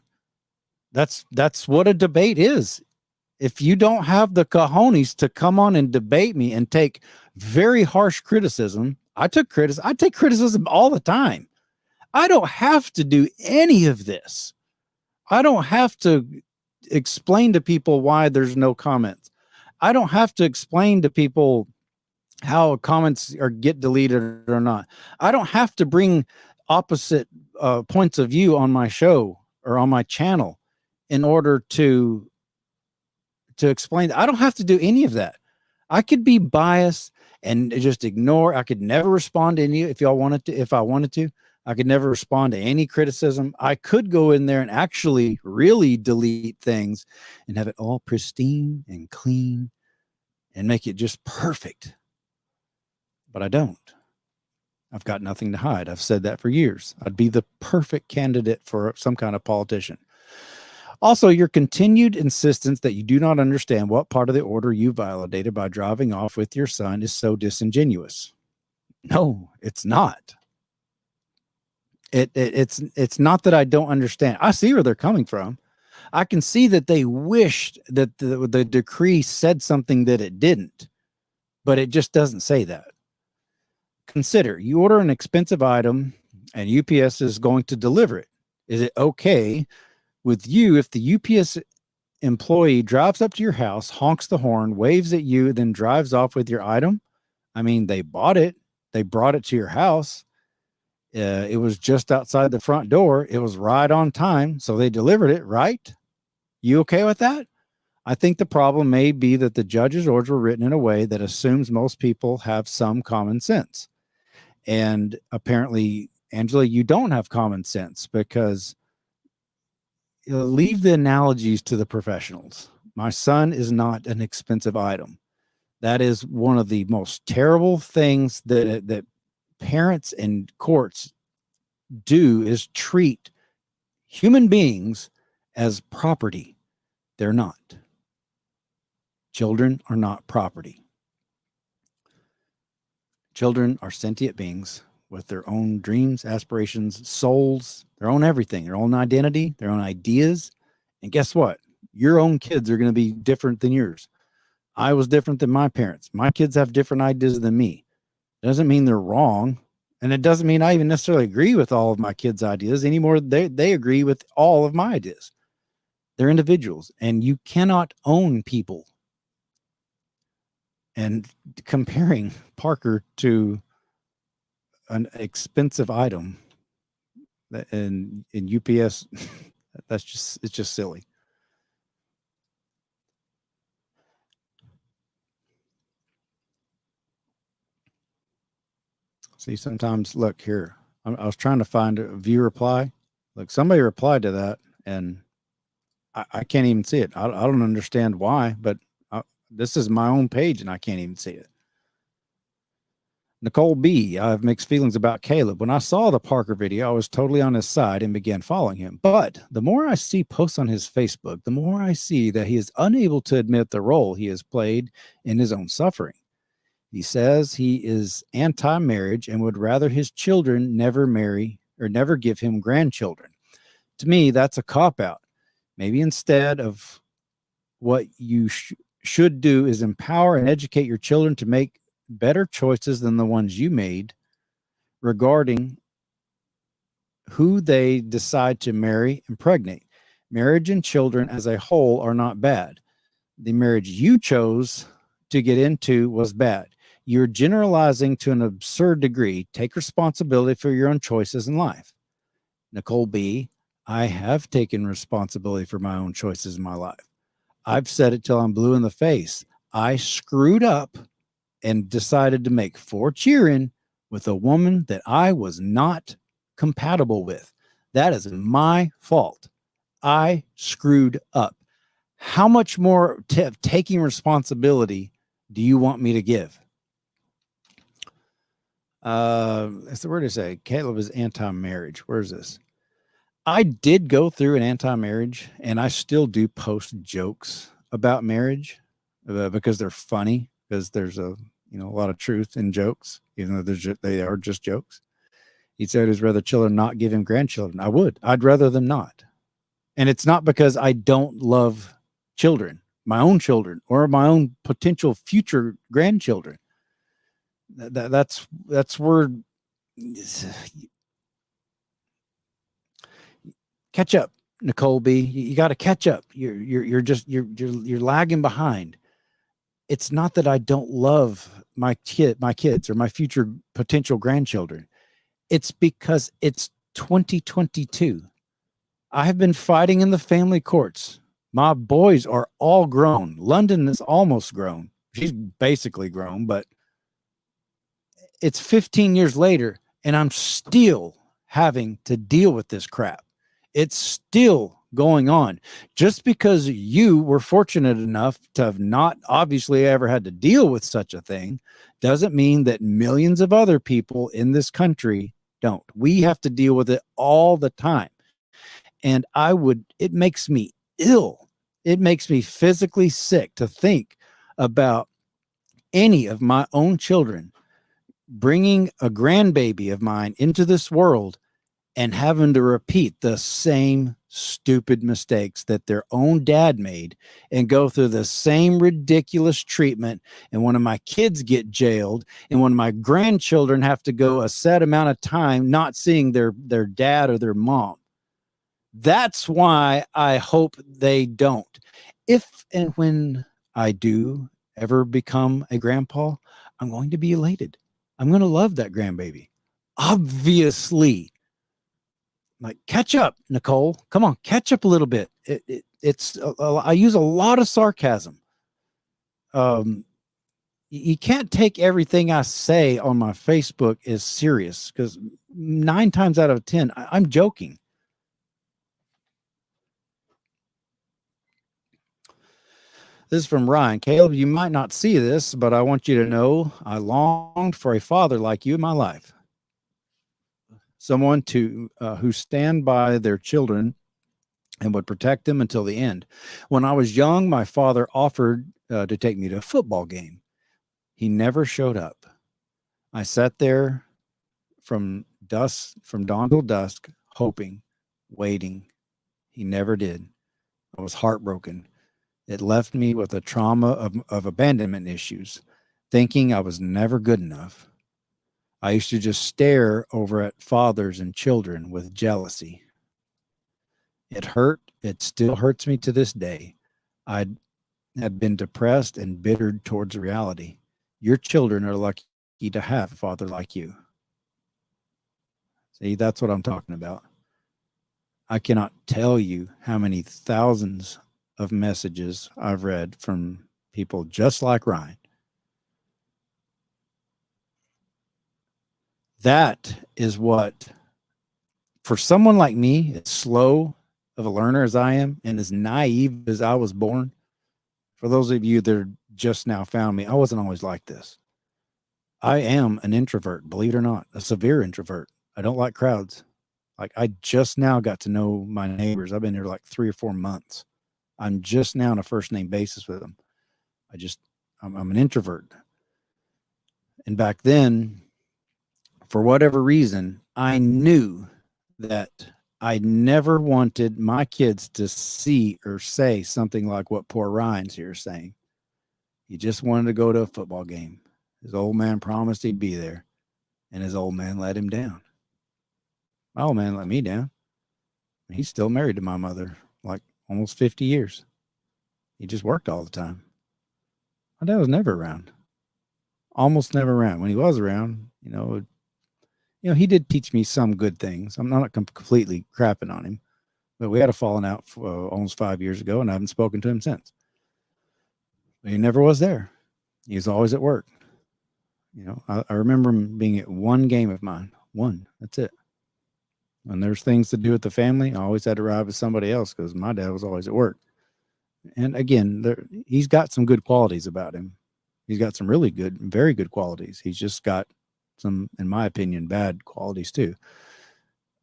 That's what a debate is. If you don't have the cojones to come on and debate me and take very harsh criticism, I take criticism all the time. I don't have to do any of this. I don't have to explain to people why there's no comments. I don't have to explain to people how comments get deleted or not. I don't have to bring opposite points of view on my show or on my channel in order to explain. I don't have to do any of that. I could be biased and just ignore. I could never respond to any if I wanted to. I could never respond to any criticism. I could go in there and actually really delete things and have it all pristine and clean and make it just perfect. But I don't. I've got nothing to hide. I've said that for years. I'd be the perfect candidate for some kind of politician. Also, your continued insistence that you do not understand what part of the order you violated by driving off with your son is so disingenuous. No, it's not. It's not that I don't understand. I see where they're coming from. I can see that they wished that the decree said something that it didn't, but it just doesn't say that. Consider you order an expensive item and UPS is going to deliver it. Is it okay with you if the UPS employee drives up to your house, honks the horn, waves at you, then drives off with your item? I mean, they bought it. They brought it to your house. It was just outside the front door. It was right on time. So they delivered it, right? You okay with that? I think the problem may be that the judge's orders were written in a way that assumes most people have some common sense. And apparently, Angela, you don't have common sense because leave the analogies to the professionals. My son is not an expensive item. That is one of the most terrible things that parents and courts do, is treat human beings as property. They're not. Children are not property. Children are sentient beings with their own dreams, aspirations, souls, their own everything, their own identity, their own ideas. And guess what? Your own kids are going to be different than yours. I was different than my parents. My kids have different ideas than me. It doesn't mean they're wrong. And it doesn't mean I even necessarily agree with all of my kids' ideas anymore. They agree with all of my ideas. They're individuals, and you cannot own people. And comparing Parker to an expensive item in UPS, it's just silly. See, sometimes, look here, I was trying to find a view reply. Look, somebody replied to that, and I can't even see it. I don't understand why, but this is my own page, and I can't even see it. Nicole B, I have mixed feelings about Caleb. When I saw the Parker video, I was totally on his side and began following him. But the more I see posts on his Facebook, the more I see that he is unable to admit the role he has played in his own suffering. He says he is anti-marriage and would rather his children never marry or never give him grandchildren. To me, that's a cop-out. Maybe instead of what you should do is empower and educate your children to make better choices than the ones you made regarding who they decide to marry and impregnate. Marriage and children as a whole are not bad. The marriage you chose to get into was bad. You're generalizing to an absurd degree. Take responsibility for your own choices in life. Nicole B, I have taken responsibility for my own choices in my life. I've said it till I'm blue in the face. I screwed up and decided to make 4 cheering with a woman that I was not compatible with. That is my fault. I screwed up. How much more taking responsibility do you want me to give? That's the word to say. Caleb is anti-marriage. Where's this? I did go through an anti-marriage, and I still do post jokes about marriage because they're funny, because there's a lot of truth in jokes, even though they are just jokes. He said his rather children not give him grandchildren. I'd rather them not. And it's not because I don't love children, my own children, or my own potential future grandchildren. That's where catch up, Nicole B. You got to catch up. You're lagging behind. It's not that I don't love my kids or my future potential grandchildren. It's because it's 2022. I have been fighting in the family courts. My boys are all grown. London is almost grown. She's basically grown, but it's 15 years later, and I'm still having to deal with this crap. It's still going on. Just because you were fortunate enough to have not obviously ever had to deal with such a thing doesn't mean that millions of other people in this country don't. We have to deal with it all the time. And it makes me ill. It makes me physically sick to think about any of my own children bringing a grandbaby of mine into this world and having to repeat the same stupid mistakes that their own dad made and go through the same ridiculous treatment. And one of my kids get jailed, and one of my grandchildren have to go a set amount of time not seeing their dad or their mom. That's why I hope they don't. If and when I do ever become a grandpa, I'm going to be elated. I'm going to love that grandbaby. Obviously. Like, catch up, Nicole. Come on, catch up a little bit. I use a lot of sarcasm. You can't take everything I say on my Facebook as serious, because 9 times out of 10, I'm joking. This is from Ryan. Caleb, you might not see this, but I want you to know I longed for a father like you in my life. Someone to who stand by their children and would protect them until the end. When I was young, my father offered to take me to a football game. He never showed up. I sat there from dawn till dusk, hoping, waiting. He never did. I was heartbroken. It left me with a trauma of abandonment issues, thinking I was never good enough. I used to just stare over at fathers and children with jealousy. It hurt. It still hurts me to this day. I had been depressed and bittered towards reality. Your children are lucky to have a father like you. See, that's what I'm talking about. I cannot tell you how many thousands of messages I've read from people just like Ryan. That is what, for someone like me, as slow of a learner as I am and as naive as I was born, for those of you that are just now found me, I wasn't always like this. I am an introvert, believe it or not, a severe introvert. I don't like crowds. Like, I just now got to know my neighbors. I've been here like 3 or 4 months. I'm just now on a first name basis with them. I'm an introvert. And back then, for whatever reason, I knew that I never wanted my kids to see or say something like what poor Ryan's here is saying. He just wanted to go to a football game. His old man promised he'd be there, and his old man let him down. My old man let me down. He's still married to my mother, like almost 50 years. He just worked all the time. My dad was never around. Almost never around. When he was around, he did teach me some good things. I'm not completely crapping on him, but we had a falling out for, almost 5 years ago, and I haven't spoken to him since. But he never was there. He was always at work. I remember him being at one game of mine. One. That's it. When there's things to do with the family, I always had to ride with somebody else because my dad was always at work. And again, he's got some good qualities about him. He's got some really good, very good qualities. He's just got some, in my opinion, bad qualities too.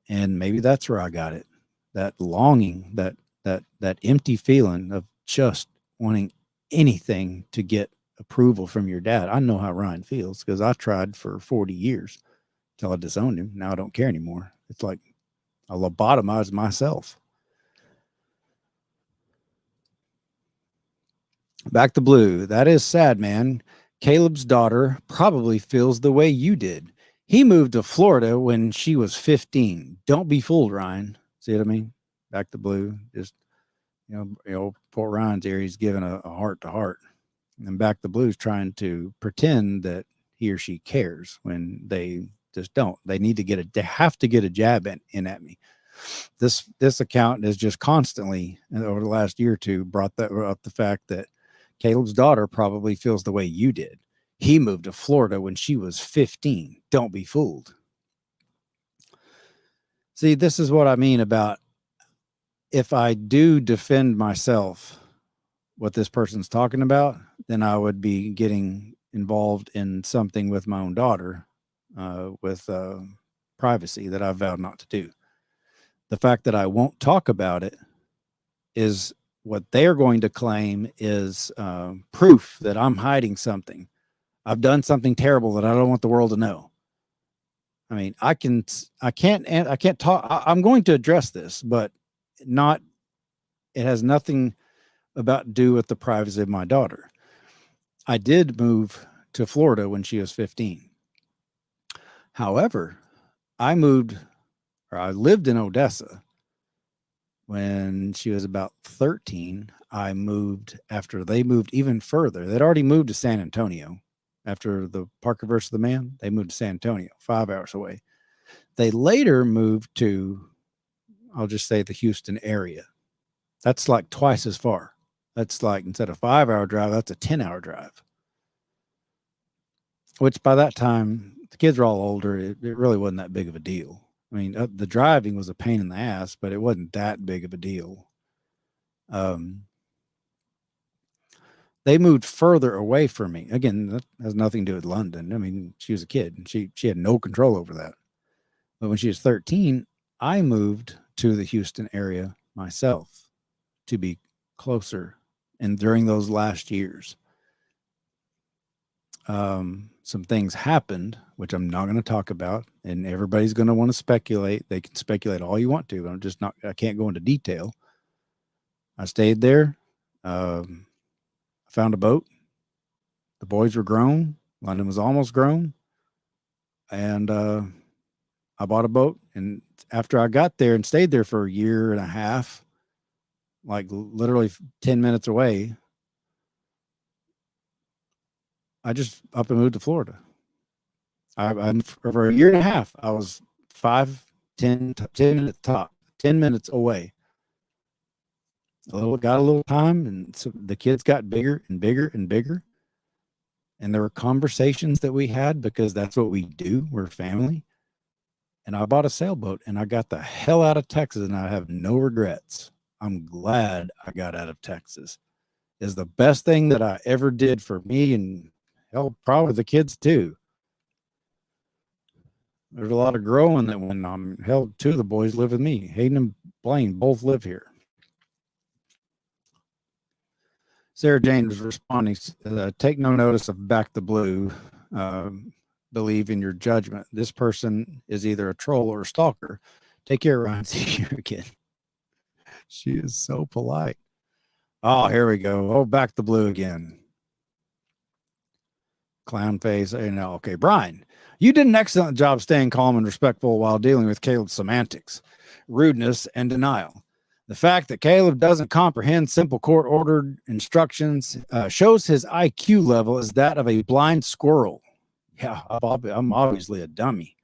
And maybe that's where I got it. That longing, that empty feeling of just wanting anything to get approval from your dad. I know how Ryan feels because I tried for 40 years till I disowned him. Now I don't care anymore. It's like I lobotomized myself. Back to Blue. That is sad, man. Caleb's daughter probably feels the way you did. He moved to Florida when she was 15. Don't be fooled, Ryan. See what I mean? Back to Blue. Just, poor Ryan's here. He's giving a heart to heart. And Back to Blue's trying to pretend that he or she cares when they just don't. They have to get a jab in at me. This account has just constantly over the last year or two brought up the fact that Caleb's daughter probably feels the way you did. He moved to Florida when she was 15. Don't be fooled. See, this is what I mean about if I do defend myself, what this person's talking about, then I would be getting involved in something with my own daughter, with privacy that I vowed not to do. The fact that I won't talk about it is what they're going to claim is proof that I'm hiding something. I've done something terrible that I don't want the world to know. I mean, I can't talk. I'm going to address this, but it has nothing about to do with the privacy of my daughter. I did move to Florida when she was 15. However, I lived in Odessa when she was about 13. I moved after they moved even further. They'd already moved to San Antonio. After the Parker versus the Man, they moved to San Antonio, 5 hours away. They later moved to, I'll just say, the Houston area. That's like twice as far. That's like, instead of a 5-hour drive, that's a 10-hour drive. Which by that time, the kids were all older. It really wasn't that big of a deal. I mean, the driving was a pain in the ass, but it wasn't that big of a deal. They moved further away from me. Again, that has nothing to do with London. I mean, she was a kid and she had no control over that. But when she was 13, I moved to the Houston area myself to be closer. And during those last years, some things happened, which I'm not going to talk about, and everybody's going to want to speculate. They can speculate all you want to, but I can't go into detail. I stayed there. I found a boat. The boys were grown. London was almost grown. And I bought a boat. And after I got there and stayed there for a year and a half, like literally 10 minutes away, I just up and moved to Florida. I'm for a year and a half. I was 10 minutes top, 10 minutes away. Got a little time, and so the kids got bigger and bigger and bigger. And there were conversations that we had because that's what we do. We're family. And I bought a sailboat and I got the hell out of Texas, and I have no regrets. I'm glad I got out of Texas. It's the best thing that I ever did for me, and hell, probably the kids too. There's a lot of growing that when I'm held. Two of the boys live with me. Hayden and Blaine both live here. Sarah Jane was responding, take no notice of Back the Blue. Believe in your judgment. This person is either a troll or a stalker. Take care, Ryan. See you again. She is so polite. Oh, here we go. Oh, Back the Blue again. Clown face. Okay, Brian, you did an excellent job staying calm and respectful while dealing with Caleb's semantics, rudeness, and denial. The fact that Caleb doesn't comprehend simple court-ordered instructions shows his IQ level is that of a blind squirrel. Yeah, I'm obviously a dummy.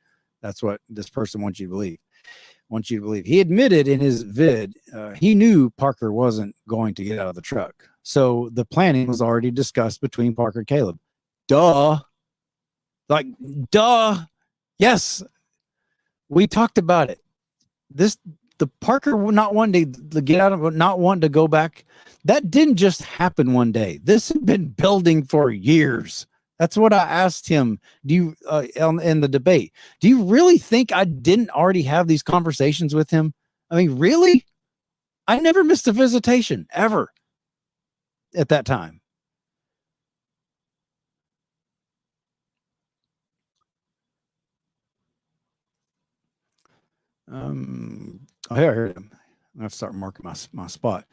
That's what this person wants you to believe. He admitted in his vid he knew Parker wasn't going to get out of the truck. So the planning was already discussed between Parker and Caleb. Duh. Yes. We talked about it. The Parker not wanting to get out of, not wanting to go back. That didn't just happen one day. This had been building for years. That's what I asked him. Do you in the debate? Do you really think I didn't already have these conversations with him? I mean, really? I never missed a visitation ever at that time. I heard him. I have to start marking my spot.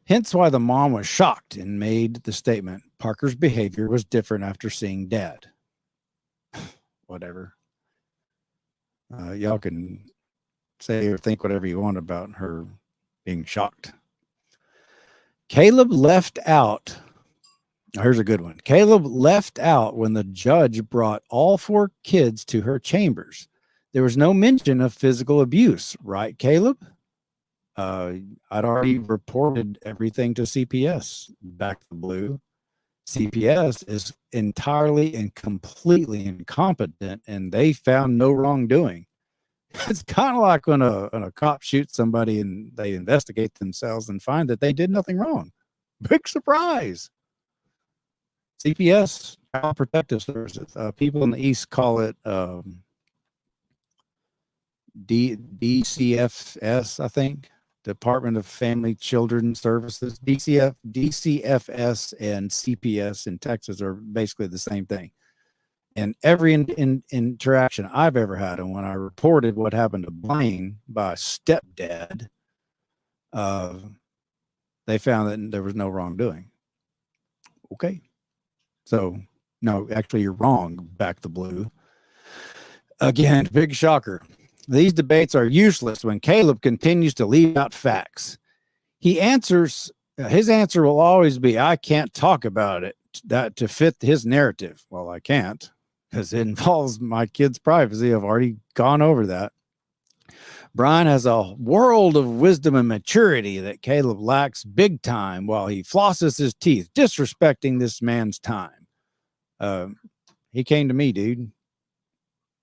Hence why the mom was shocked and made the statement, Parker's behavior was different after seeing Dad. Whatever. Y'all can say or think whatever you want about her being shocked. Caleb left out. Here's a good one. Caleb left out when the judge brought all 4 kids to her chambers. There was no mention of physical abuse, right, Caleb? I'd already reported everything to CPS. Back the Blue. CPS is entirely and completely incompetent, and they found no wrongdoing. It's kind of like when a cop shoots somebody and they investigate themselves and find that they did nothing wrong. Big surprise. CPS, Child Protective Services. People in the East call it DCFS, I think. Department of Family Children Services. DCFS and CPS in Texas are basically the same thing. And every interaction I've ever had, and when I reported what happened to Blaine by stepdad, they found that there was no wrongdoing. Okay. So, no, actually, you're wrong, Back the Blue. Again, big shocker. These debates are useless when Caleb continues to leave out facts. His answer will always be, I can't talk about it, that to fit his narrative. Well, I can't, because it involves my kids' privacy. I've already gone over that. Brian has a world of wisdom and maturity that Caleb lacks big time while he flosses his teeth, disrespecting this man's time. He came to me, dude.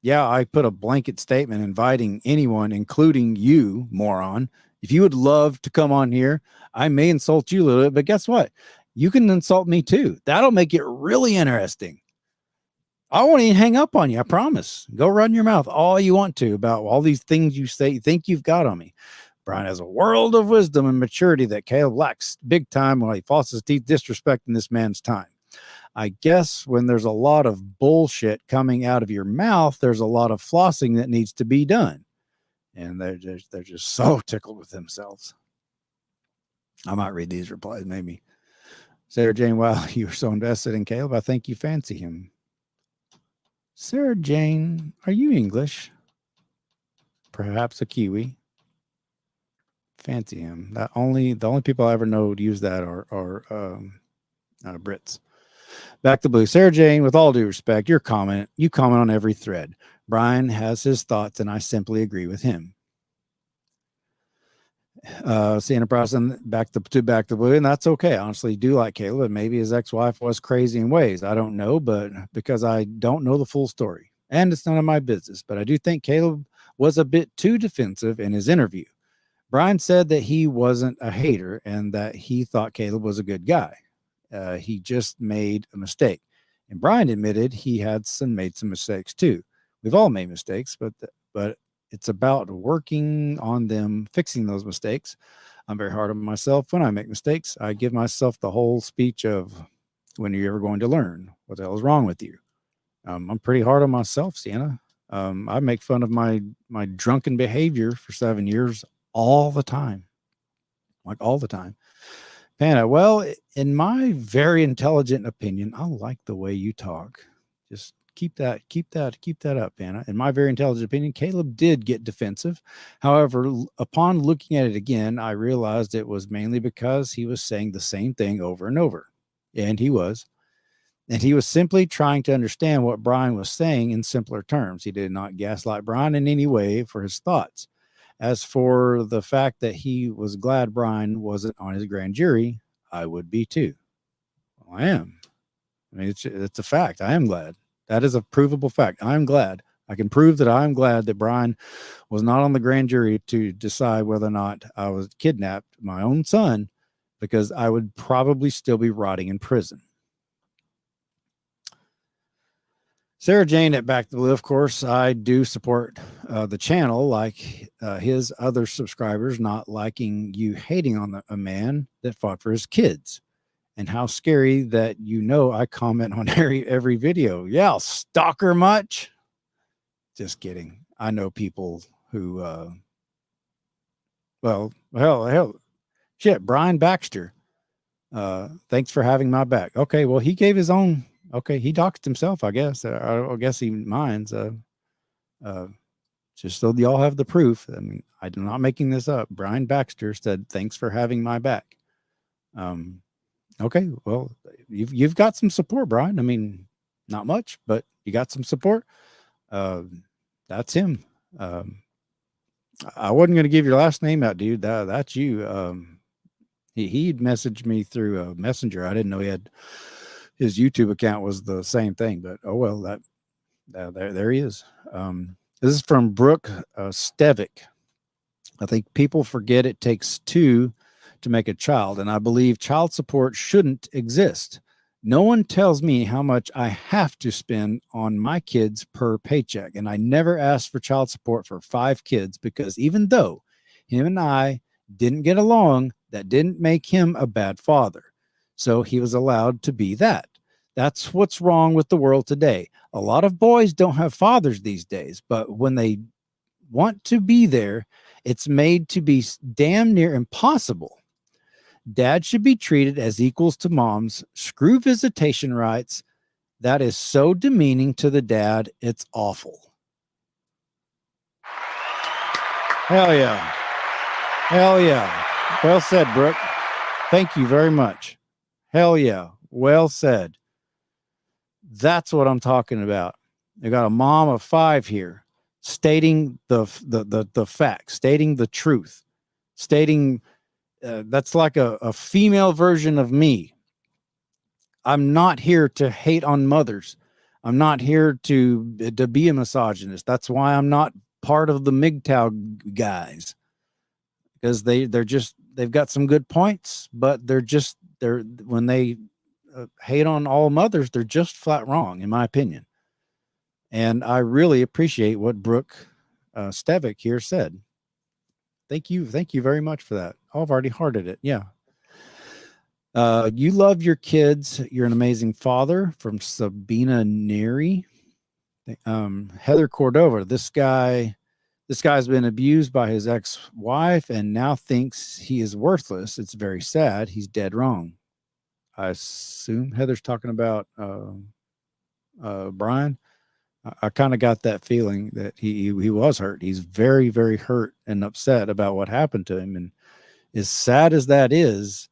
Yeah, I put a blanket statement inviting anyone, including you, moron. If you would love to come on here, I may insult you a little bit, but guess what? You can insult me too. That'll make it really interesting. I won't even hang up on you. I promise. Go run your mouth all you want to about all these things you say, think you've got on me. Brian has a world of wisdom and maturity that Caleb lacks big time while he falls his teeth disrespecting this man's time. I guess when there's a lot of bullshit coming out of your mouth, there's a lot of flossing that needs to be done. And they're just so tickled with themselves. I might read these replies, maybe. Sarah Jane, wow, you were so invested in Caleb. I think you fancy him. Sarah Jane, are you English? Perhaps a Kiwi. Fancy him. The only people I ever know to use that are Brits. Back to blue. Sarah Jane, with all due respect, you comment on every thread. Brian has his thoughts, and I simply agree with him. Sienna Preston, back to blue, and that's okay. I honestly do like Caleb, and maybe his ex-wife was crazy in ways. I don't know, but because I don't know the full story, and it's none of my business. But I do think Caleb was a bit too defensive in his interview. Brian said that he wasn't a hater and that he thought Caleb was a good guy. He just made a mistake. And Brian admitted he had made some mistakes too. We've all made mistakes, but it's about working on them, fixing those mistakes. I'm very hard on myself when I make mistakes. I give myself the whole speech of, when are you ever going to learn? What the hell is wrong with you? I'm pretty hard on myself, Sienna. I make fun of my drunken behavior for 7 years all the time. Like all the time. Panda, well, in my very intelligent opinion, I like the way you talk. Just keep that up, Panda. In my very intelligent opinion, Caleb did get defensive. However, upon looking at it again, I realized it was mainly because he was saying the same thing over and over. And he was. And he was simply trying to understand what Brian was saying in simpler terms. He did not gaslight Brian in any way for his thoughts. As for the fact that he was glad Brian wasn't on his grand jury, I would be too. Well, I am. I mean, it's a fact. I am glad. That is a provable fact. I'm glad. I can prove that I'm glad that Brian was not on the grand jury to decide whether or not I was kidnapped my own son, because I would probably still be rotting in prison. Sarah Jane at Back to Blue, of course, I do support the channel, like his other subscribers not liking you hating on a man that fought for his kids. And how scary that, I comment on every video. Yeah, stalker much? Just kidding. I know people who, hell, shit, Brian Baxter. Thanks for having my back. Okay, well, he gave his own. Okay, he doxed himself, I guess. I guess he minds. Just so y'all have the proof. I mean, I'm not making this up. Brian Baxter said, "Thanks for having my back." Okay, well, you've got some support, Brian. I mean, not much, but you got some support. That's him. I wasn't going to give your last name out, dude. That's you. He'd messaged me through a messenger. I didn't know he had. His YouTube account was the same thing, but oh well, there he is. This is from Brooke Stevick. I think people forget it takes two to make a child, and I believe child support shouldn't exist. No one tells me how much I have to spend on my kids per paycheck, and I never asked for child support for 5 kids, because even though him and I didn't get along, that didn't make him a bad father. So he was allowed to be that. That's what's wrong with the world today. A lot of boys don't have fathers these days, but when they want to be there, it's made to be damn near impossible. Dad should be treated as equals to moms. Screw visitation rights. That is so demeaning to the dad. It's awful. Hell yeah. Hell yeah. Well said, Brooke. Thank you very much. Hell yeah. Well said. That's what I'm talking about. I got a mom of 5 here stating the facts, stating the truth, stating that's like a female version of me. I'm not here to hate on mothers. I'm not here to be a misogynist. That's why I'm not part of the MGTOW guys, because they've got some good points, but they're just when they hate on all mothers, they're just flat wrong, in my opinion. And I really appreciate what Brooke Stevick here said. Thank you very much for that. Oh, I've already hearted it. Yeah. You love your kids. You're an amazing father, from Sabina Neary. Heather Cordova. This guy's been abused by his ex-wife and now thinks he is worthless. It's very sad. He's dead wrong. I assume Heather's talking about Brian. I kind of got that feeling that he was hurt. He's very, very hurt and upset about what happened to him. And as sad as that is,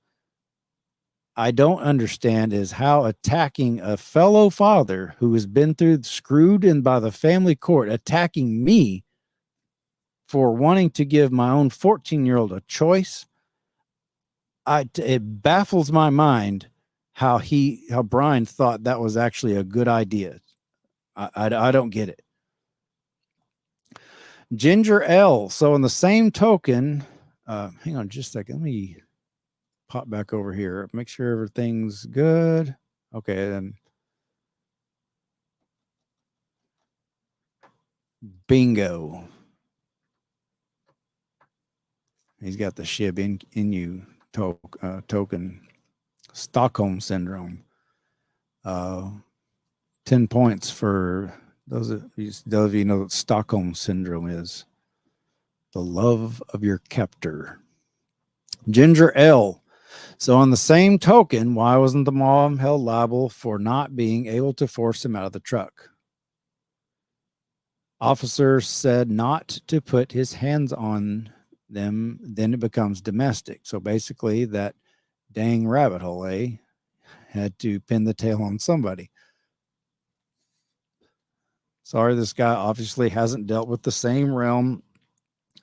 I don't understand is how attacking a fellow father who has been screwed in by the family court, attacking me for wanting to give my own 14-year-old a choice. It baffles my mind how Brian thought that was actually a good idea. I don't get it. Ginger L. So in the same token, hang on just a second. Let me pop back over here. Make sure everything's good. Okay, then. Bingo. He's got the Shib Inu token. Stockholm syndrome. 10 points for those of you know what Stockholm syndrome is. The love of your captor. Ginger L. So on the same token, why wasn't the mom held liable for not being able to force him out of the truck? Officer said not to put his hands on them, then it becomes domestic. So basically that dang rabbit hole, had to pin the tail on somebody. Sorry, this guy obviously hasn't dealt with the same realm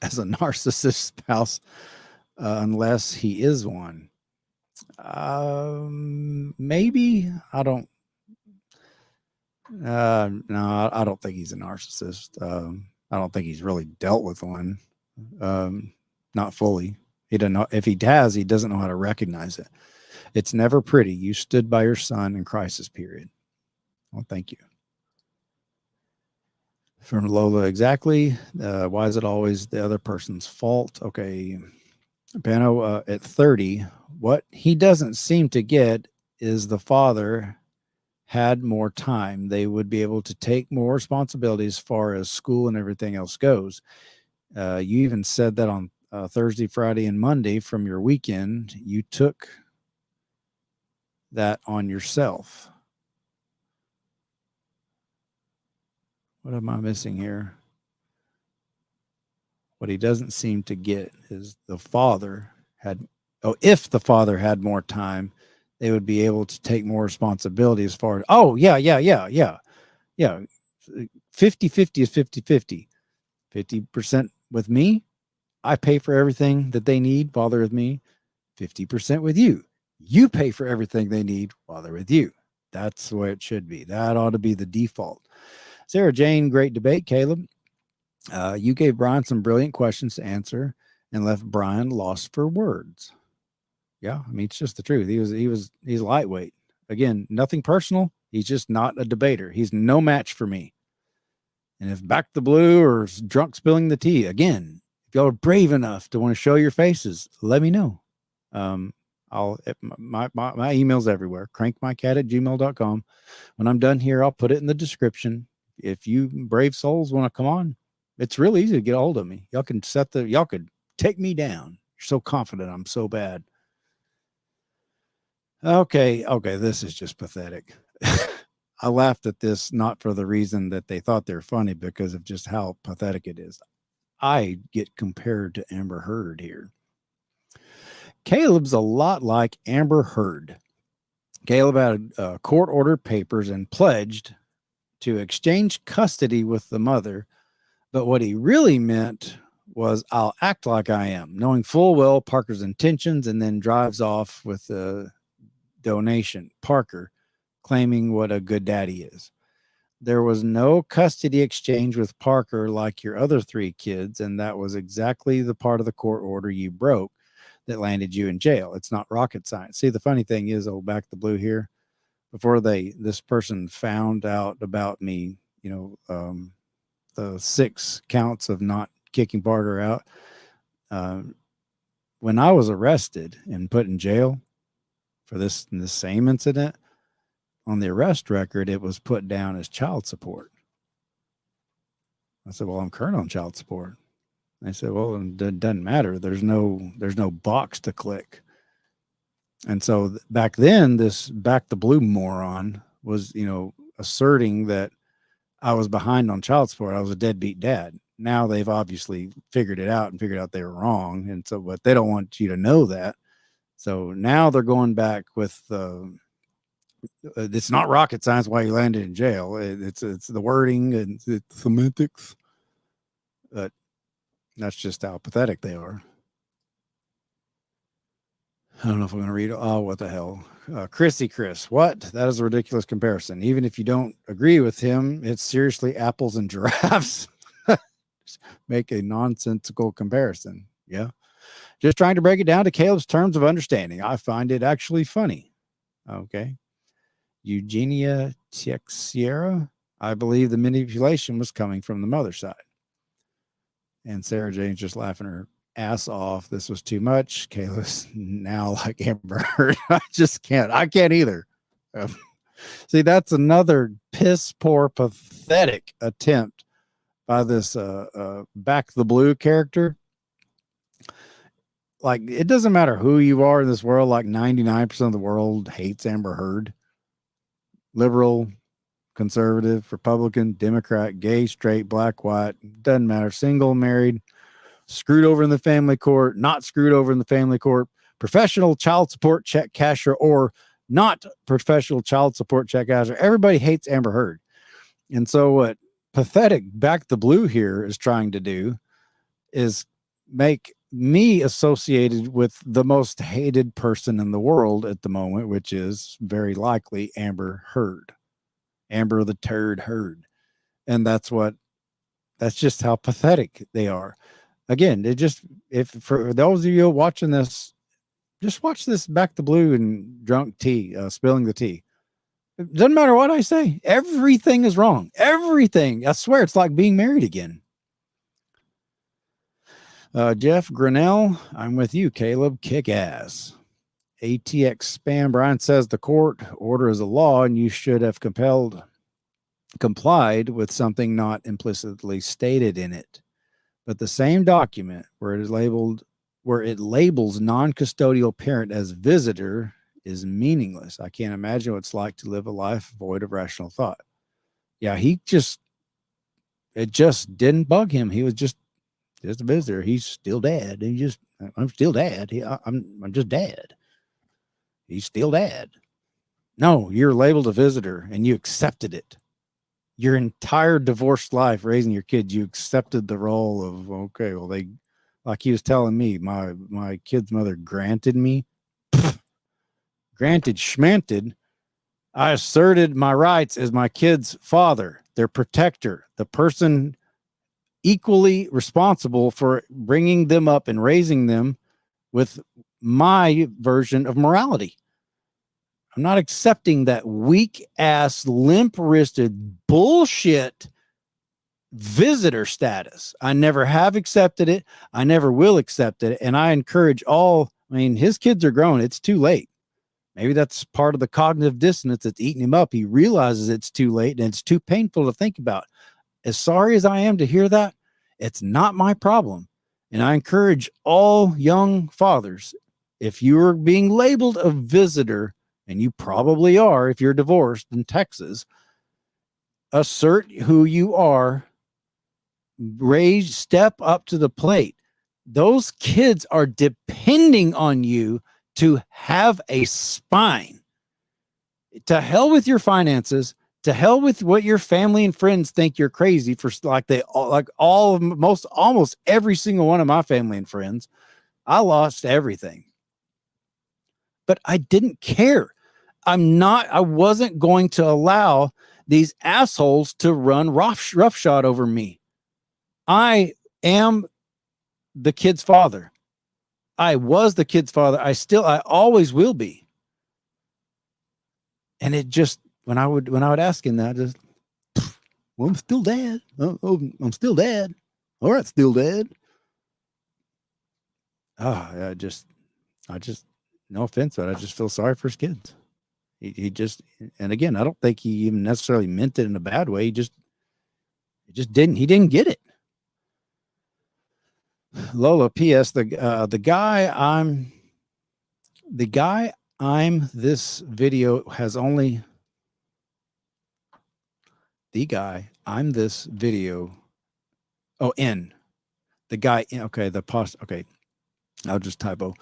as a narcissist spouse, unless he is one. Maybe. I don't. No, I don't think he's a narcissist. I don't think he's really dealt with one. Not fully. He doesn't know. If he has, he doesn't know how to recognize it. It's never pretty. You stood by your son in crisis period. Well, thank you. From Lola, exactly. Why is it always the other person's fault? Okay. Pano, at 30, what he doesn't seem to get is the father had more time. They would be able to take more responsibility as far as school and everything else goes. You even said that on Thursday, Friday, and Monday from your weekend, you took that on yourself. What am I missing here? What he doesn't seem to get is the father had, if the father had more time, they would be able to take more responsibility as far as, 50-50 is 50-50. 50% with me, I pay for everything that they need while they're with me. 50% with you. You pay for everything they need while they're with you. That's the way it should be. That ought to be the default. Sarah Jane, great debate, Caleb. You gave Brian some brilliant questions to answer and left Brian lost for words. Yeah, I mean, it's just the truth. He's lightweight. Again, nothing personal. He's just not a debater. He's no match for me. And if Back the Blue or Drunk Spilling the Tea, again, if y'all are brave enough to want to show your faces, let me know. My email's everywhere. crankmycat@gmail.com. When I'm done here, I'll put it in the description. If you brave souls want to come on, it's real easy to get a hold of me. Y'all could take me down. You're so confident I'm so bad. Okay, this is just pathetic. I laughed at this not for the reason that they thought they're funny, because of just how pathetic it is. I get compared to Amber Heard here. Caleb's a lot like Amber Heard. Caleb had court-ordered papers and pledged to exchange custody with the mother, but what he really meant was, I'll act like I am, knowing full well Parker's intentions, and then drives off with the donation. Parker claiming what a good daddy is. There was no custody exchange with Parker like your other three kids, and that was exactly the part of the court order you broke. that landed you in jail. It's not rocket science. See, the funny thing is, back the blue here, before this person found out about me, the 6 counts of not kicking Barter out, when I was arrested and put in jail for this same incident, on the arrest record, it was put down as child support. I said, well, I'm current on child support. They said, well, it doesn't matter. There's no box to click. And so back then, this back the blue moron was, asserting that I was behind on child support. I was a deadbeat dad. Now they've obviously figured it out and figured out they were wrong. And so, but they don't want you to know that. So now they're going back with, it's not rocket science why you landed in jail. It's the wording and it's semantics. But that's just how pathetic they are. I don't know if I'm going to read. Oh, what the hell. Chris, what? That is a ridiculous comparison. Even if you don't agree with him, it's seriously apples and giraffes. Make a nonsensical comparison. Yeah. Just trying to break it down to Caleb's terms of understanding. I find it actually funny. Okay. Eugenia Texiera. I believe the manipulation was coming from the mother's side. And Sarah Jane's just laughing her ass off. This was too much. Kayla's now like Amber Heard. I just can't. I can't either. See, that's another piss poor, pathetic attempt by this back the blue character. Like, it doesn't matter who you are in this world. Like 99% of the world hates Amber Heard. Liberal, conservative, Republican, Democrat, gay, straight, black, white, doesn't matter. Single, married, screwed over in the family court, not screwed over in the family court, professional child support check casher, or not professional child support check casher. Everybody hates Amber Heard. And so what pathetic back the blue here is trying to do is make me associated with the most hated person in the world at the moment, which is very likely Amber Heard. Amber the Turd Heard. And that's just how pathetic they are. Again, if for those of you watching this, just watch this back the blue and drunk tea, spilling the tea. It doesn't matter what I say. Everything is wrong. Everything. I swear it's like being married again. Jeff Grinnell, I'm with you, Caleb. Kick ass. ATX spam. Brian says the court order is a law and you should have complied with something not implicitly stated in it. But the same document where it labels non-custodial parent as visitor is meaningless. I can't imagine what it's like to live a life void of rational thought. Yeah, it just didn't bug him. He was just a visitor. He's still dad. I'm still dad. I'm just dad. He's still dad. No, you're labeled a visitor and you accepted it. Your entire divorced life, raising your kids, you accepted the role of, okay, well, like he was telling me, my kid's mother granted me. Granted, schmanted. I asserted my rights as my kid's father, their protector, the person equally responsible for bringing them up and raising them with my version of morality. I'm not accepting that weak ass, limp wristed bullshit visitor status. I never have accepted it. I never will accept it. And I encourage his kids are grown. It's too late. Maybe that's part of the cognitive dissonance that's eating him up. He realizes it's too late and it's too painful to think about. As sorry as I am to hear that, it's not my problem. And I encourage all young fathers, if you're being labeled a visitor, and you probably are if you're divorced in Texas, assert who you are, step up to the plate. Those kids are depending on you to have a spine. To hell with your finances, to hell with what your family and friends think you're crazy for, almost every single one of my family and friends. I lost everything. But I didn't care. I wasn't going to allow these assholes to run roughshod over me. I am the kid's father. I was the kid's father. I always will be. And it just, when I would ask him that, just, well, I'm still dad. Oh, I'm still dad. All right, still dad. I just, no offense, but I just feel sorry for his kids. He just, and again, I don't think he even necessarily meant it in a bad way. He just didn't get it. Lola, P.S. The guy I'm this video has only the guy I'm this video. Oh, N. The guy. Okay, the post. Okay, I'll just typo.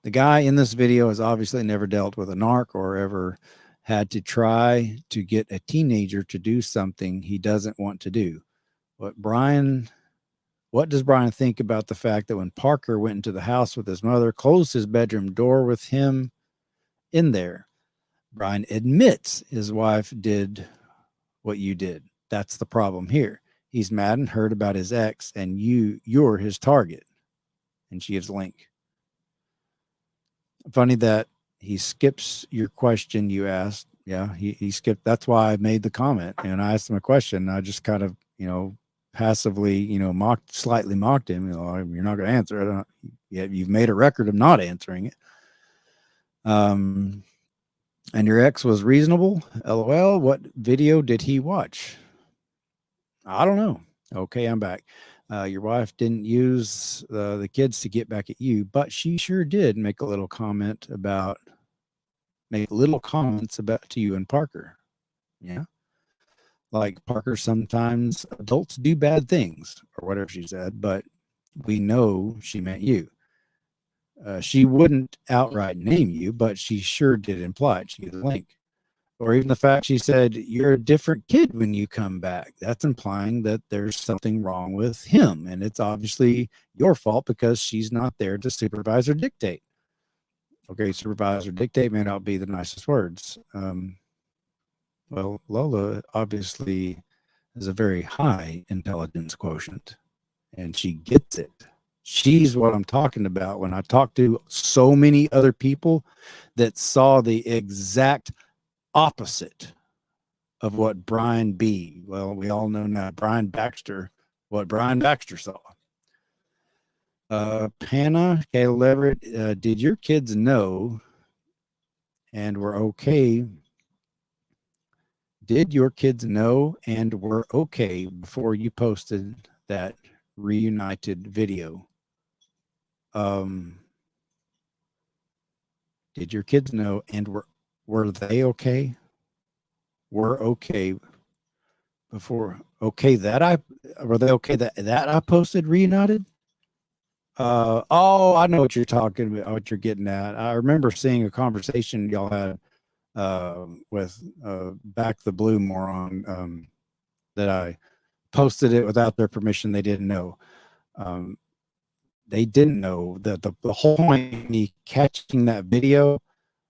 The guy in this video has obviously never dealt with a narc or ever had to try to get a teenager to do something he doesn't want to do. What does Brian think about the fact that when Parker went into the house with his mother, closed his bedroom door with him in there? Brian admits his wife did what you did. That's the problem here. He's mad and hurt about his ex, and you're his target. And she gives a link. Funny that he skips your question you asked. Yeah, he skipped. That's why I made the comment. And I asked him a question. I just kind of, passively, slightly mocked him. You're not going to answer it. You've made a record of not answering it. And your ex was reasonable? LOL. What video did he watch? I don't know. Okay, I'm back. Your wife didn't use the kids to get back at you, but she sure did make little comments about to you and Parker. Yeah. Like, Parker, sometimes adults do bad things or whatever she said, but we know she meant you. She wouldn't outright name you, but she sure did imply it. She gave a link. Or even the fact she said, you're a different kid when you come back. That's implying that there's something wrong with him. And it's obviously your fault because she's not there to supervise or dictate. Okay, supervise or dictate may not be the nicest words. Well, Lola obviously has a very high intelligence quotient, and she gets it. She's what I'm talking about when I talk to so many other people that saw the exact opposite of what Brian B. Well, we all know now Brian Baxter, what Brian Baxter saw. Hannah, Kayla Leverett, did your kids know and were okay? Did your kids know and were okay before you posted that reunited video? Did your kids know and were they okay? Were okay before? Okay, were they okay that I posted reunited? I know what you're talking about, what you're getting at. I remember seeing a conversation y'all had with Back the Blue Moron, that I posted it without their permission. They didn't know. They didn't know that the whole point of me catching that video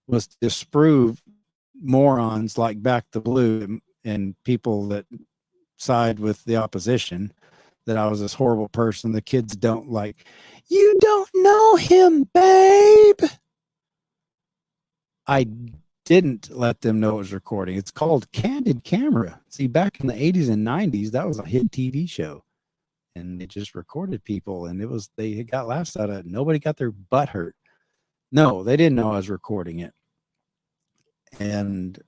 was to disprove morons like Back the Blue and people that side with the opposition that I was this horrible person. The kids don't like. You don't know him, babe. I didn't let them know it was recording. It's called Candid Camera. See, back in the 80s and 90s, that was a hit TV show. And it just recorded people, and they got laughs out of it. Nobody got their butt hurt. No, they didn't know I was recording it. And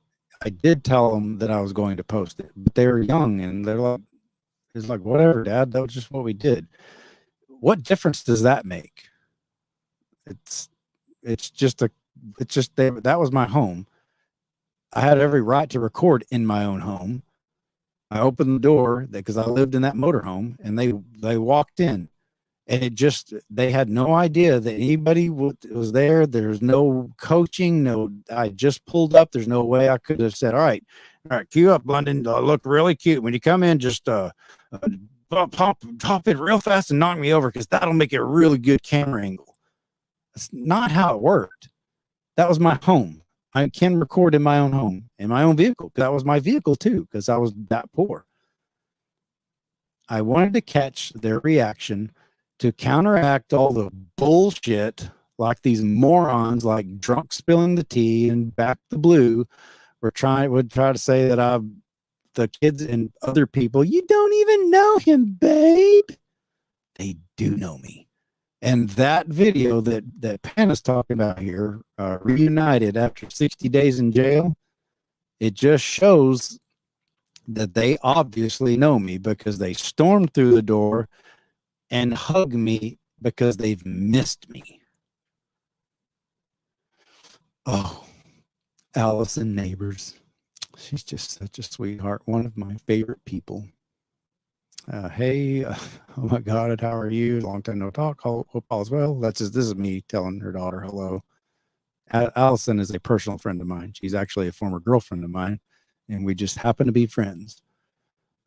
I did tell them that I was going to post it, but they were young and they're like, it's like, whatever, Dad, that was just what we did. What difference does that make? That was my home. I had every right to record in my own home. I opened the door because I lived in that motorhome, and they walked in, and they had no idea that anybody was there. There's no coaching. I just pulled up. There's no way I could have said, all right, cue up, London. Look really cute. When you come in, just pop it real fast and knock me over, because that'll make it a really good camera angle. That's not how it worked. That was my home. I can record in my own home, in my own vehicle. That was my vehicle too, because I was that poor. I wanted to catch their reaction to counteract all the bullshit like these morons, like drunk spilling the tea and back the blue, would try to say that the kids and other people, you don't even know him, babe. They do know me. And that video that Pana's talking about here, reunited after 60 days in jail, it just shows that they obviously know me because they stormed through the door and hug me because they've missed me. Oh, Allison Neighbors. She's just such a sweetheart. One of my favorite people. Hey, oh my God, how are you? Long time no talk. Hope all is well. This is me telling her daughter hello. Allison is a personal friend of mine. She's actually a former girlfriend of mine, and we just happen to be friends.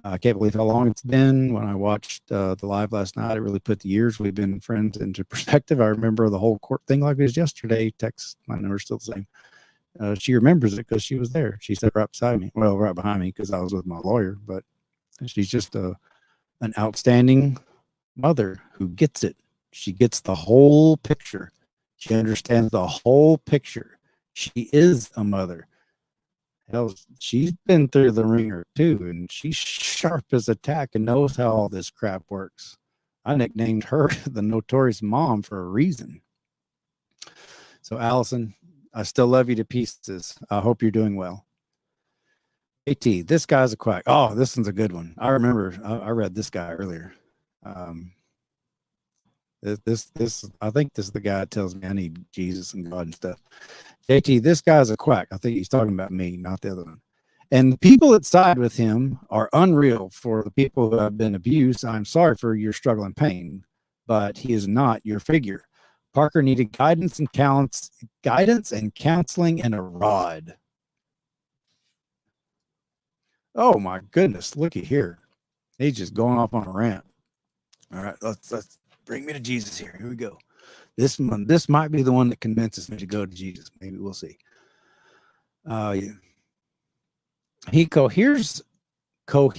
I can't believe how long it's been. When I watched the live last night, it really put the years we've been friends into perspective. I remember the whole court thing like it was yesterday. Text, my number's still the same. She remembers it because she was there. She sat right beside me. Well, right behind me because I was with my lawyer. But she's just an outstanding mother who gets it. She gets the whole picture. She understands the whole picture. She is a mother. Hell, she's been through the ringer too, and she's sharp as a tack and knows how all this crap works. I nicknamed her the Notorious Mom for a reason. So, Allison, I still love you to pieces. I hope you're doing well. AT, this guy's a quack. Oh, this one's a good one. I remember I read this guy earlier. This I think this is the guy that tells me I need Jesus and God and stuff. JT, this guy's a quack. I think he's talking about me, not the other one. And the people that side with him are unreal. For the people who have been abused, I'm sorry for your struggle and pain, but he is not your figure. Parker needed guidance and counseling and a rod. Oh my goodness, looky here. He's just going off on a rant. All right, let's bring me to Jesus here. Here we go. This might be the one that convinces me to go to Jesus. Maybe we'll see. Yeah. He coerces. You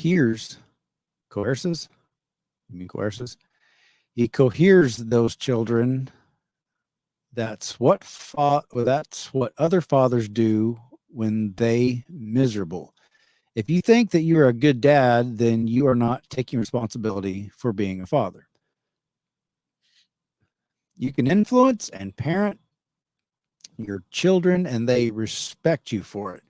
mean coerces? He coheres those children. That's what other fathers do when they miserable. If you think that you're a good dad, then you are not taking responsibility for being a father. You can influence and parent your children, and they respect you for it.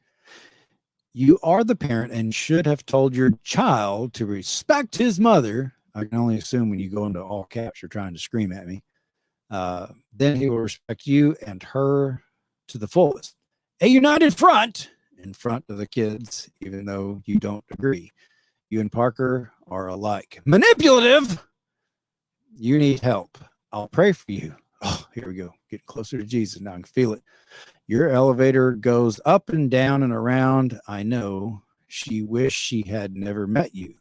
You are the parent and should have told your child to respect his mother. I can only assume when you go into all caps, you're trying to scream at me. Then he will respect you and her to the fullest. A united front in front of the kids, even though you don't agree. You and Parker are alike. Manipulative. You need help. I'll pray for you. Oh, here we go. Getting closer to Jesus. Now I can feel it. Your elevator goes up and down and around. I know. She wished she had never met you.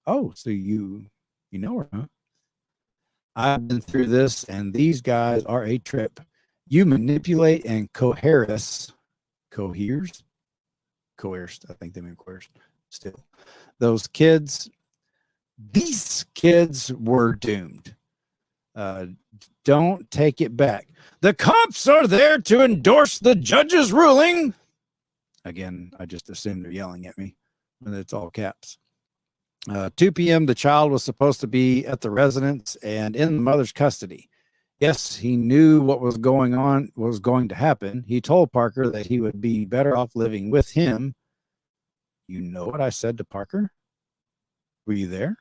Oh, so you know her, huh? I've been through this, and these guys are a trip. You manipulate and coerce. Coerced? I think they mean coerced. Still. These kids were doomed. Don't take it back. The cops are there to endorse the judge's ruling. Again, I just assume they're yelling at me when it's all caps. 2 p.m., the child was supposed to be at the residence and in the mother's custody. Yes, he knew what was going to happen. He told Parker that he would be better off living with him. You know what I said to Parker? Were you there?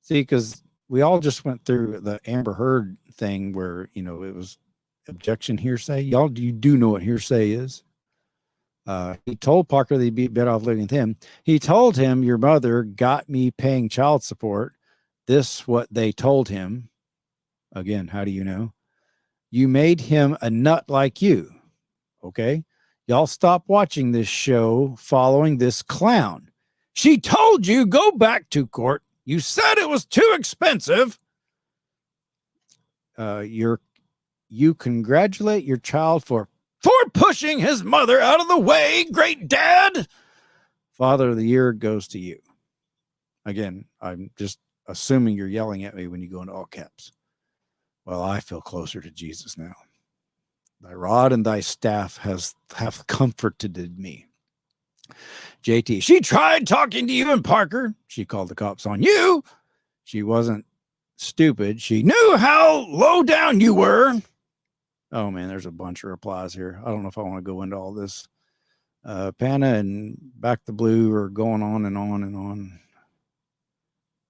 See, because we all just went through the Amber Heard thing where, it was objection hearsay. You do know what hearsay is. He told Parker that he'd be better off living with him. He told him, your mother got me paying child support. This what they told him. Again, how do you know? You made him a nut like you. Okay. Y'all stop watching this show following this clown. She told you go back to court. You said it was too expensive. You congratulate your child for pushing his mother out of the way. Great dad. Father of the year goes to you. Again, I'm just assuming you're yelling at me when you go into all caps. Well, I feel closer to Jesus now. Thy rod and thy staff have comforted me. JT, she tried talking to you and Parker. She called the cops on you. She wasn't stupid. She knew how low down you were. Oh, man, there's a bunch of replies here. I don't know if I want to go into all this. Panna and Back the Blue are going on and on and on.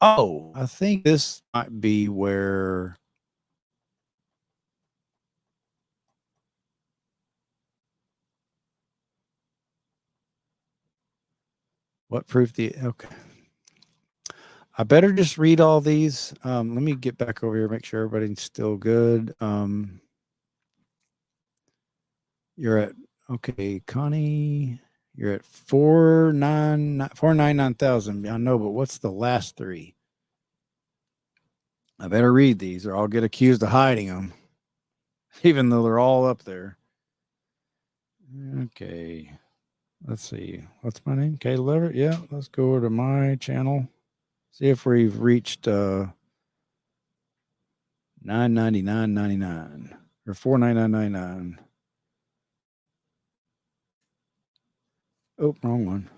Oh, I think this might be where... What proof the... Okay. I better just read all these. Let me get back over here, make sure everybody's still good. You're at... Okay, Connie... You're at 499,000. I know, but what's the last three? I better read these or I'll get accused of hiding them, even though they're all up there. Okay. Let's see. What's my name? Okay, Leverett. Yeah, let's go to my channel. See if we've reached 999.99 or 499.99. Oh, wrong one.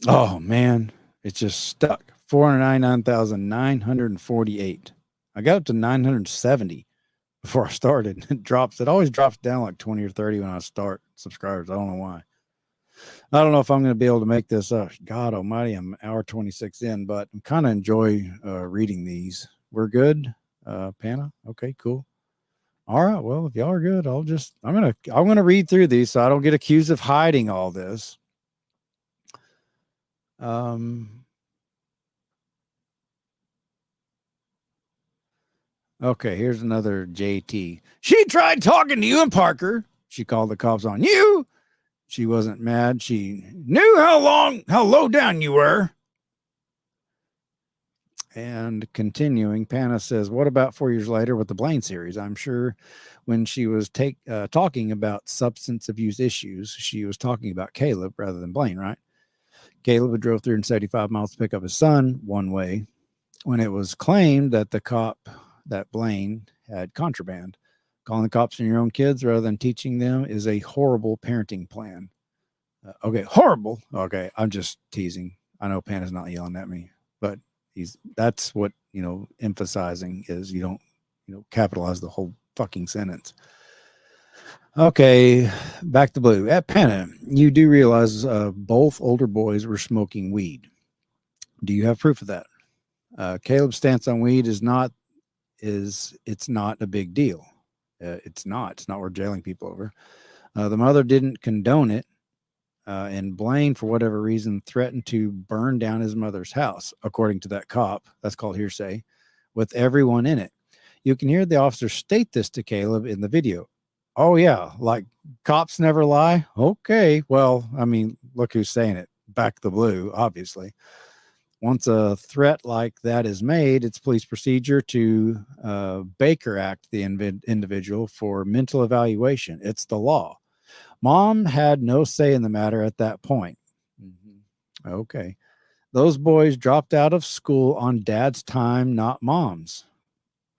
Oh man, it's just stuck. 499,948. I got up to 970 before I started. It drops. It always drops down like 20 or 30 when I start subscribers. I don't know why. I don't know if I'm going to be able to make this up. God almighty, I'm hour 26 in, but I'm kind of enjoy reading these. We're good. Panna. Okay, cool. All right. Well, if y'all are good, I'm going to read through these so I don't get accused of hiding all this. Okay, here's another JT. She tried talking to you and Parker. She called the cops on you. She wasn't mad. She knew how low down you were. And continuing, Panna says, what about 4 years later with the Blaine series? I'm sure when she was talking about substance abuse issues, she was talking about Caleb rather than Blaine, right? Caleb had drove 375 miles to pick up his son one way when it was claimed that the cop, that Blaine, had contraband. Calling the cops on your own kids rather than teaching them is a horrible parenting plan. Okay, horrible. Okay, I'm just teasing. I know Panna's not yelling at me, but that's what, emphasizing is you don't, capitalize the whole fucking sentence. Okay, back to Blue. At Panna, you do realize both older boys were smoking weed. Do you have proof of that? Caleb's stance on weed it's not a big deal. It's not worth jailing people over. The mother didn't condone it. And Blaine, for whatever reason, threatened to burn down his mother's house, according to that cop. That's called hearsay, with everyone in it. You can hear the officer state this to Caleb in the video. Oh, yeah, like cops never lie? Okay, well, I mean, look who's saying it. Back the Blue, obviously. Once a threat like that is made, it's police procedure to Baker Act the individual for mental evaluation. It's the law. Mom had no say in the matter at that point. Mm-hmm. Okay. Those boys dropped out of school on dad's time, not mom's.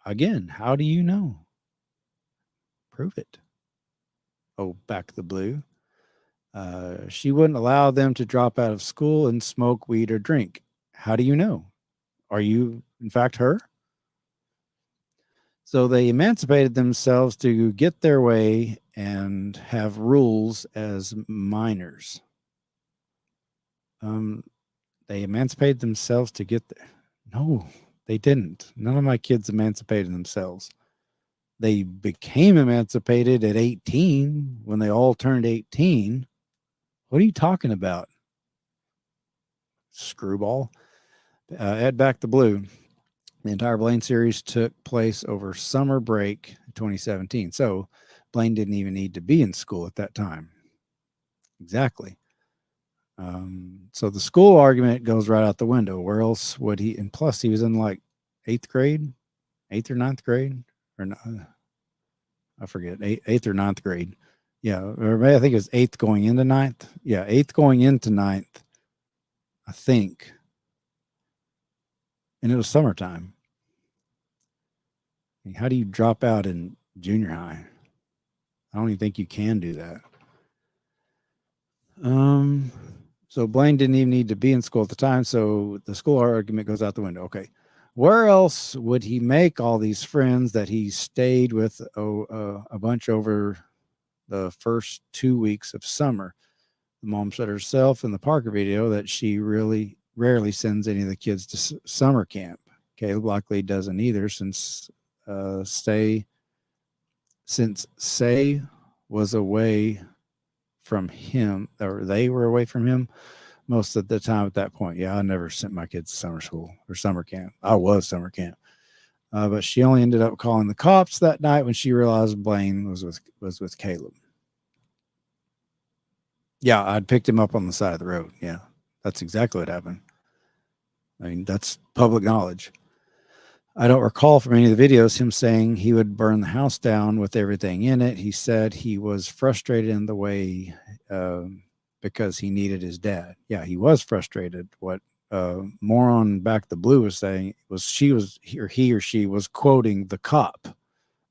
Again, how do you know? Prove it. Oh, Back the Blue. She wouldn't allow them to drop out of school and smoke weed or drink. How do you know? Are you, in fact, her? So they emancipated themselves to get their way and have rules as minors. They emancipated themselves to get there. No, they didn't. None of my kids emancipated themselves. They became emancipated at 18 when they all turned 18. What are you talking about? Screwball. Ed Back the Blue. The entire Blaine series took place over summer break 2017. So Blaine didn't even need to be in school at that time. Exactly. So the school argument goes right out the window. Where else would he? And plus, he was in like 8th or 9th grade, or not, I forget, 8th or 9th grade. Yeah, or maybe I think it was 8th going into 9th. Yeah, 8th going into 9th. I think. And it was summertime. I mean, how do you drop out in junior high? I don't even think you can do that. So Blaine didn't even need to be in school at the time, so the school argument goes out the window. Okay. Where else would he make all these friends that he stayed with a bunch over the first 2 weeks of summer? The mom said herself in the Parker video that she really rarely sends any of the kids to summer camp. Caleb likely doesn't either, since Say was away from him, or they were away from him most of the time at that point. Yeah, I never sent my kids to summer school or summer camp. I was summer camp. But she only ended up calling the cops that night when she realized Blaine was with Caleb. Yeah, I'd picked him up on the side of the road. Yeah, that's exactly what happened. I mean, that's public knowledge. I don't recall from any of the videos him saying he would burn the house down with everything in it. He said he was frustrated in the way because he needed his dad. Yeah, he was frustrated. What Moron Back the Blue was saying was he or she was quoting the cop.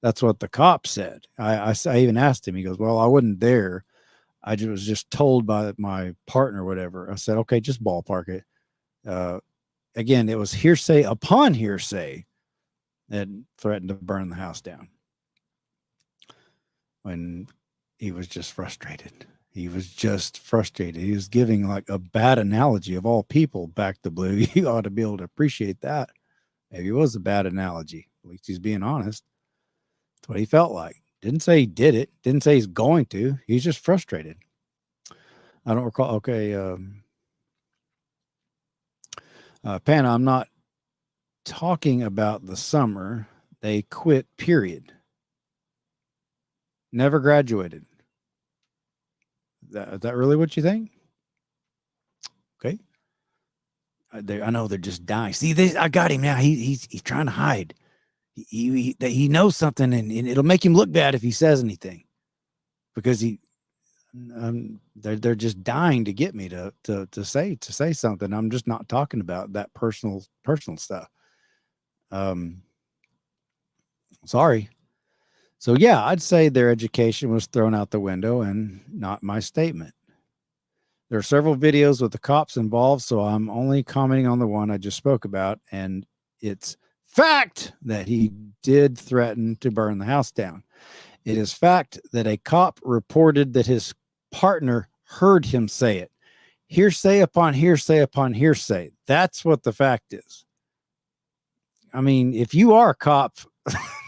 That's what the cop said. I even asked him. He goes, "Well, I wasn't there. I was just told by my partner, whatever." I said, "Okay, just ballpark it." Again, it was hearsay upon hearsay that threatened to burn the house down when he was just frustrated. He was just frustrated. He was giving like a bad analogy of all people. Back to Blue. You ought to be able to appreciate that. Maybe it was a bad analogy. At least he's being honest. That's what he felt like. Didn't say he did it. Didn't say he's going to. He's just frustrated. I don't recall. Okay. Pana, I'm not talking about the summer. They quit, period. Never graduated. Is that really what you think? Okay. I know they're just dying. See, I got him now. He's trying to hide. He knows something, and it'll make him look bad if he says anything, because they're just dying to get me to say something. I'm just not talking about that personal stuff. Sorry. So yeah, I'd say their education was thrown out the window, and not my statement. There are several videos with the cops involved, so I'm only commenting on the one I just spoke about, and it's fact that he did threaten to burn the house down. It is fact that a cop reported that his partner heard him say it. Hearsay upon hearsay upon hearsay. That's what the fact is. I mean, if you are a cop,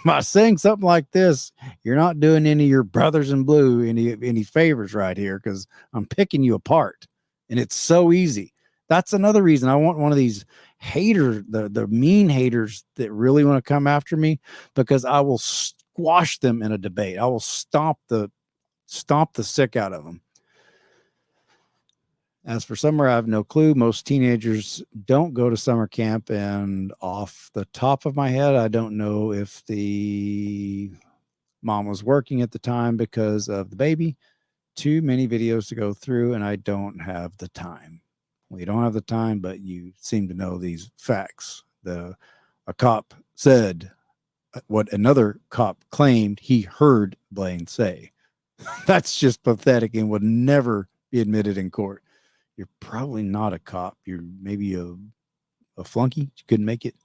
by saying something like this, you're not doing any of your brothers in blue any favors right here, because I'm picking you apart, and it's so easy. That's another reason I want one of these haters, the mean haters that really want to come after me, because I will squash them in a debate. I will stomp the sick out of them. As for summer, I have no clue. Most teenagers don't go to summer camp, and off the top of my head, I don't know if the mom was working at the time because of the baby. Too many videos to go through, and I don't have the time. Well, you don't have the time, but you seem to know these facts. A cop said what another cop claimed he heard Blaine say. That's just pathetic and would never be admitted in court. You're probably not a cop. You're maybe a flunky. You couldn't make it,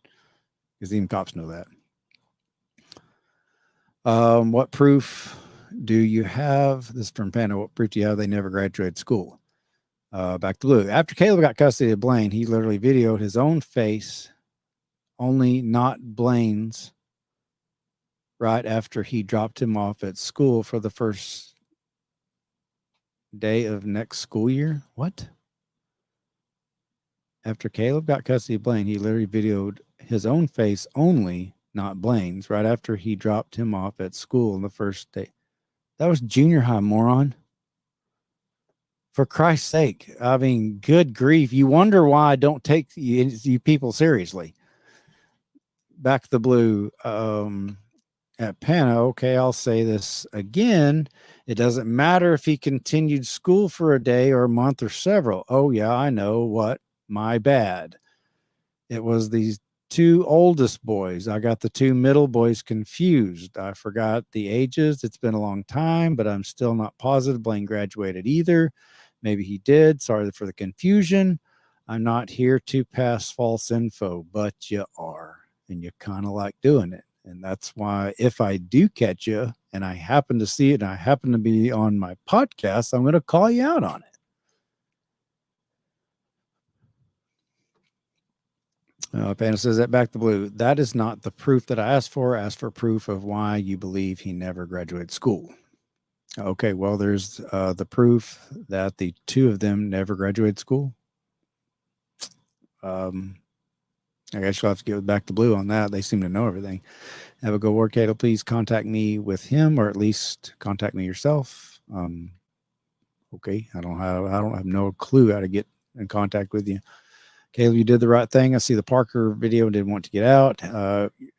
because even cops know that. What proof do you have? This is from Panda. What proof do you have they never graduated school? Back to Blue. After Caleb got custody of Blaine, he literally videoed his own face, only not Blaine's, right after he dropped him off at school for the first day of next school year. What? After Caleb got custody of Blaine, he literally videoed his own face only, not Blaine's, right after he dropped him off at school on the first day. That was junior high, moron. For Christ's sake. I mean, good grief. You wonder why I don't take you people seriously. Back to the Blue. At Pana, okay, I'll say this again. It doesn't matter if he continued school for a day or a month or several. Oh, yeah, I know what. My bad. It was these two oldest boys. I got the two middle boys confused. I forgot the ages. It's been a long time, but I'm still not positive Blaine graduated either. Maybe he did. Sorry for the confusion. I'm not here to pass false info, but you are, and you kind of like doing it. And that's why if I do catch you and I happen to see it and I happen to be on my podcast, I'm going to call you out on it. Panda says that back to blue. That is not the proof that I asked for. I asked for proof of why you believe he never graduated school. Okay, well, there's the proof that the two of them never graduated school. I guess you'll have to get back to blue on that. They seem to know everything. Have a good work, Cato. Please contact me with him, or at least contact me yourself. Okay, I don't have no clue how to get in contact with you. Caleb, you did the right thing. I see the Parker video didn't want to get out.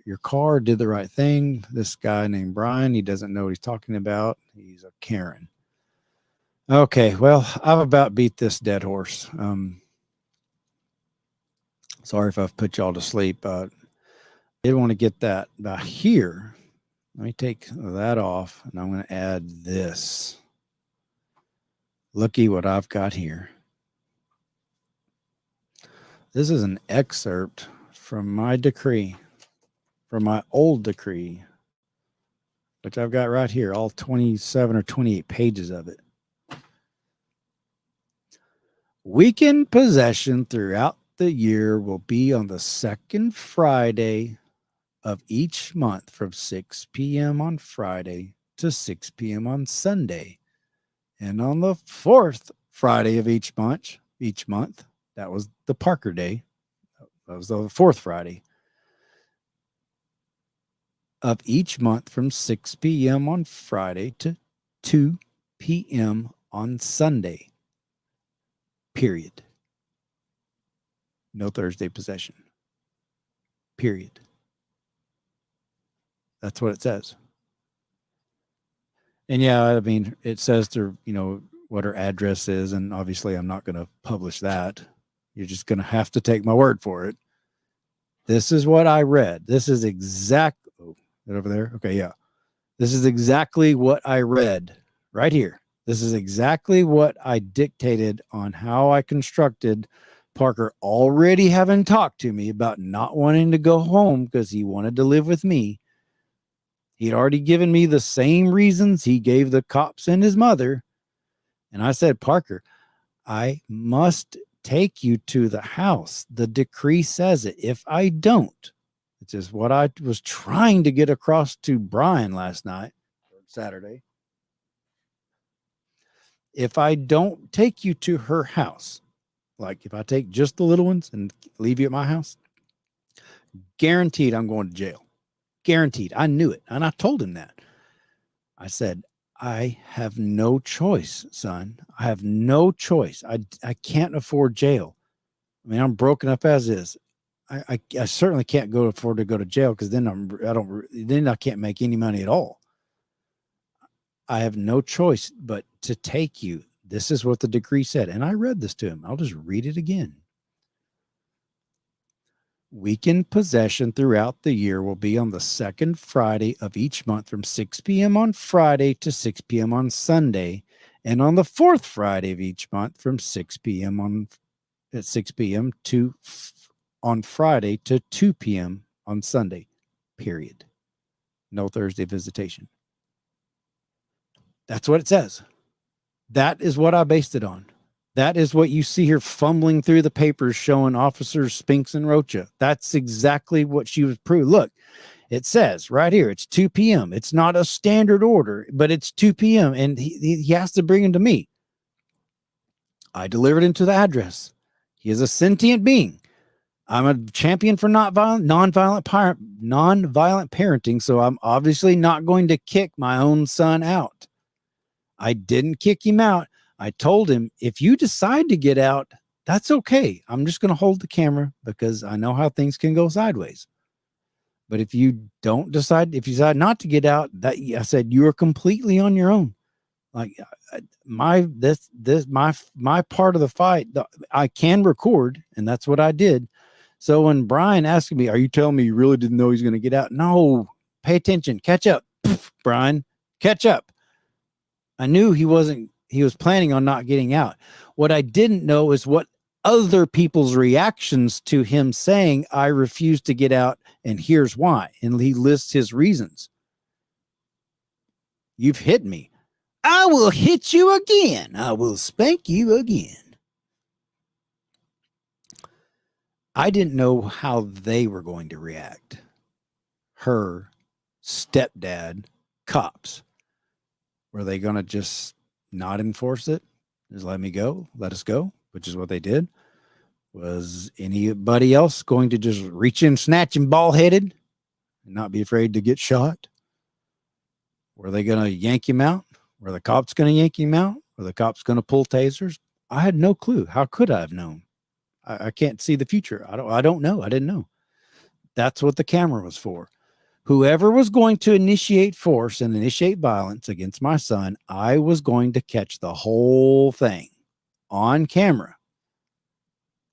Your car did the right thing. This guy named Brian, he doesn't know what he's talking about. He's a Karen. Okay, well, I've about beat this dead horse. Sorry if I've put y'all to sleep, but I did want to get that about here. Let me take that off, and I'm going to add this. Looky what I've got here. This is an excerpt from my decree, from my old decree, which I've got right here, all 27 or 28 pages of it. Weekend possession throughout the year will be on the second Friday of each month from 6 p.m. on Friday to 6 p.m. on Sunday. And on the fourth Friday of each month, that was the Parker Day. That was the fourth Friday of each month from 6 p.m. on Friday to 2 p.m. on Sunday. Period. No Thursday possession. Period. That's what it says. And yeah, I mean, it says to, what her address is. And obviously I'm not going to publish that. You're just going to have to take my word for it. This is what I read. This is exactly, over there. Okay. Yeah. This is exactly what I read right here. This is exactly what I dictated on how I constructed Parker already having talked to me about not wanting to go home because he wanted to live with me. He'd already given me the same reasons he gave the cops and his mother. And I said, Parker, I must take you to the house. The decree says it. If I don't, which is what I was trying to get across to Brian last night, Saturday. If I don't take you to her house, like if I take just the little ones and leave you at my house, guaranteed I'm going to jail. Guaranteed. I knew it. And I told him that. I said, I have no choice, son. I have no choice. I can't afford jail. I mean, I'm broken up as is. I certainly can't afford to go to jail because then I can't make any money at all. I have no choice but to take you. This is what the decree said. And I read this to him. I'll just read it again. Weekend possession throughout the year will be on the second Friday of each month from 6 p.m. on Friday to 6 p.m. on Sunday, and on the fourth Friday of each month from 6 p.m. on Friday to 2 p.m. on Sunday. Period. No Thursday visitation. That's what it says. That is what I based it on. That is what you see here fumbling through the papers showing officers Spinks and Rocha. That's exactly what she was proved. Look, it says right here, it's 2 p.m. It's not a standard order, but it's 2 p.m. And he has to bring him to me. I delivered him to the address. He is a sentient being. I'm a champion for nonviolent parenting, so I'm obviously not going to kick my own son out. I didn't kick him out. I told him, if you decide to get out, that's okay. I'm just going to hold the camera because I know how things can go sideways. But if you decide not to get out, I said, you are completely on your own. Like my part of the fight, I can record, and that's what I did. So when Brian asked me, are you telling me you really didn't know he's going to get out? No, pay attention. Catch up, Brian. Catch up. I knew he was planning on not getting out. What I didn't know is what other people's reactions to him saying, I refuse to get out, and here's why. And he lists his reasons. You've hit me. I will hit you again. I will spank you again. I didn't know how they were going to react. Her stepdad, cops. Were they going to just not enforce it? Just let me go, let us go, which is what they did. Was anybody else going to just reach in, snatch him ball-headed and not be afraid to get shot? Were they going to yank him out? Were the cops going to yank him out? Were the cops going to pull tasers? I had no clue. How could I have known? I can't see the future. I don't know. I didn't know. That's what the camera was for. Whoever was going to initiate force and initiate violence against my son, I was going to catch the whole thing on camera.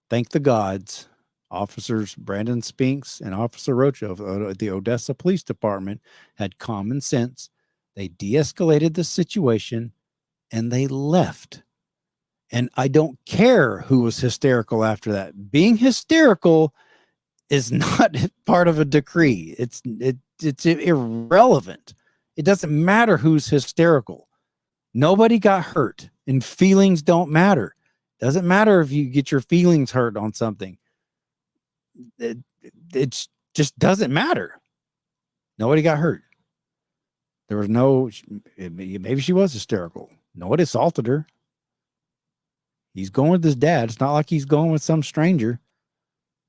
Thank the gods, Officers Brandon Spinks and Officer Rocha of the Odessa Police Department had common sense. They de-escalated the situation and they left. And I don't care who was hysterical after that. Being hysterical is not part of a decree. It's irrelevant. It doesn't matter who's hysterical. Nobody got hurt, and feelings don't matter. Doesn't matter if you get your feelings hurt on something. It just doesn't matter. Nobody got hurt. There was no, maybe she was hysterical. Nobody assaulted her. He's going with his dad. It's not like he's going with some stranger.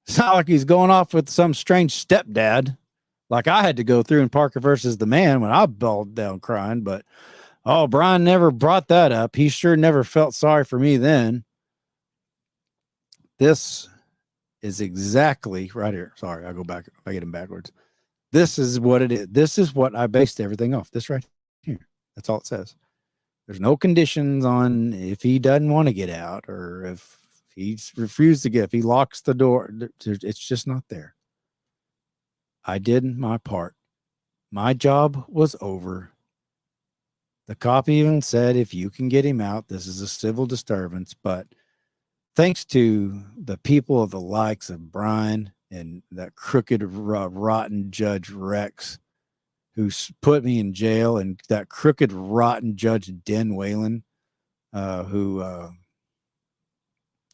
It's not like he's going off with some strange stepdad like I had to go through in Parker versus the Man when I bawled down crying. But, oh, Brian never brought that up. He sure never felt sorry for me then. This is exactly right here. Sorry, I go back. I get him backwards. This is what it is. This is what I based everything off. This right here. That's all it says. There's no conditions on if he doesn't want to get out or if he's refused to get, if he locks the door. It's just not there. I did my part. My job was over. The cop even said, if you can get him out, this is a civil disturbance. But thanks to the people of the likes of Brian and that crooked, rotten Judge Rex, who put me in jail, and that crooked, rotten Judge Den Whalen, who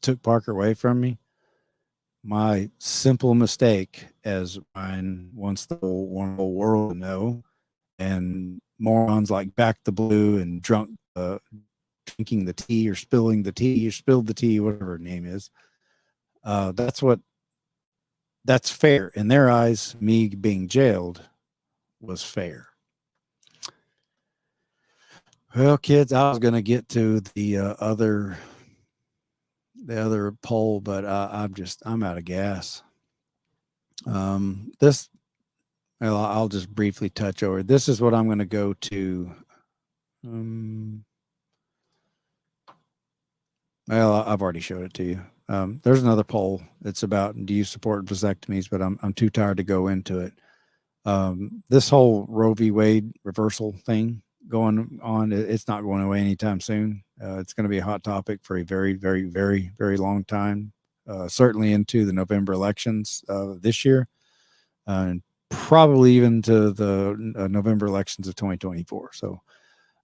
took Parker away from me. My simple mistake, as Ryan wants the whole world to know, and morons like Back the Blue and drunk drinking the tea or spilling the tea or spilled the tea, whatever her name is. That's fair. In their eyes, me being jailed was fair. Well, kids, I was going to get to the other poll, but I'm out of gas. I'll just briefly touch over. This is what I'm going to go to. Well, I've already showed it to you. There's another poll. It's about, do you support vasectomies? But I'm too tired to go into it. This whole Roe v. Wade reversal thing going on, it's not going away anytime soon. It's going to be a hot topic for a very, very, very, very long time, certainly into the November elections this year, and probably even to the November elections of 2024. So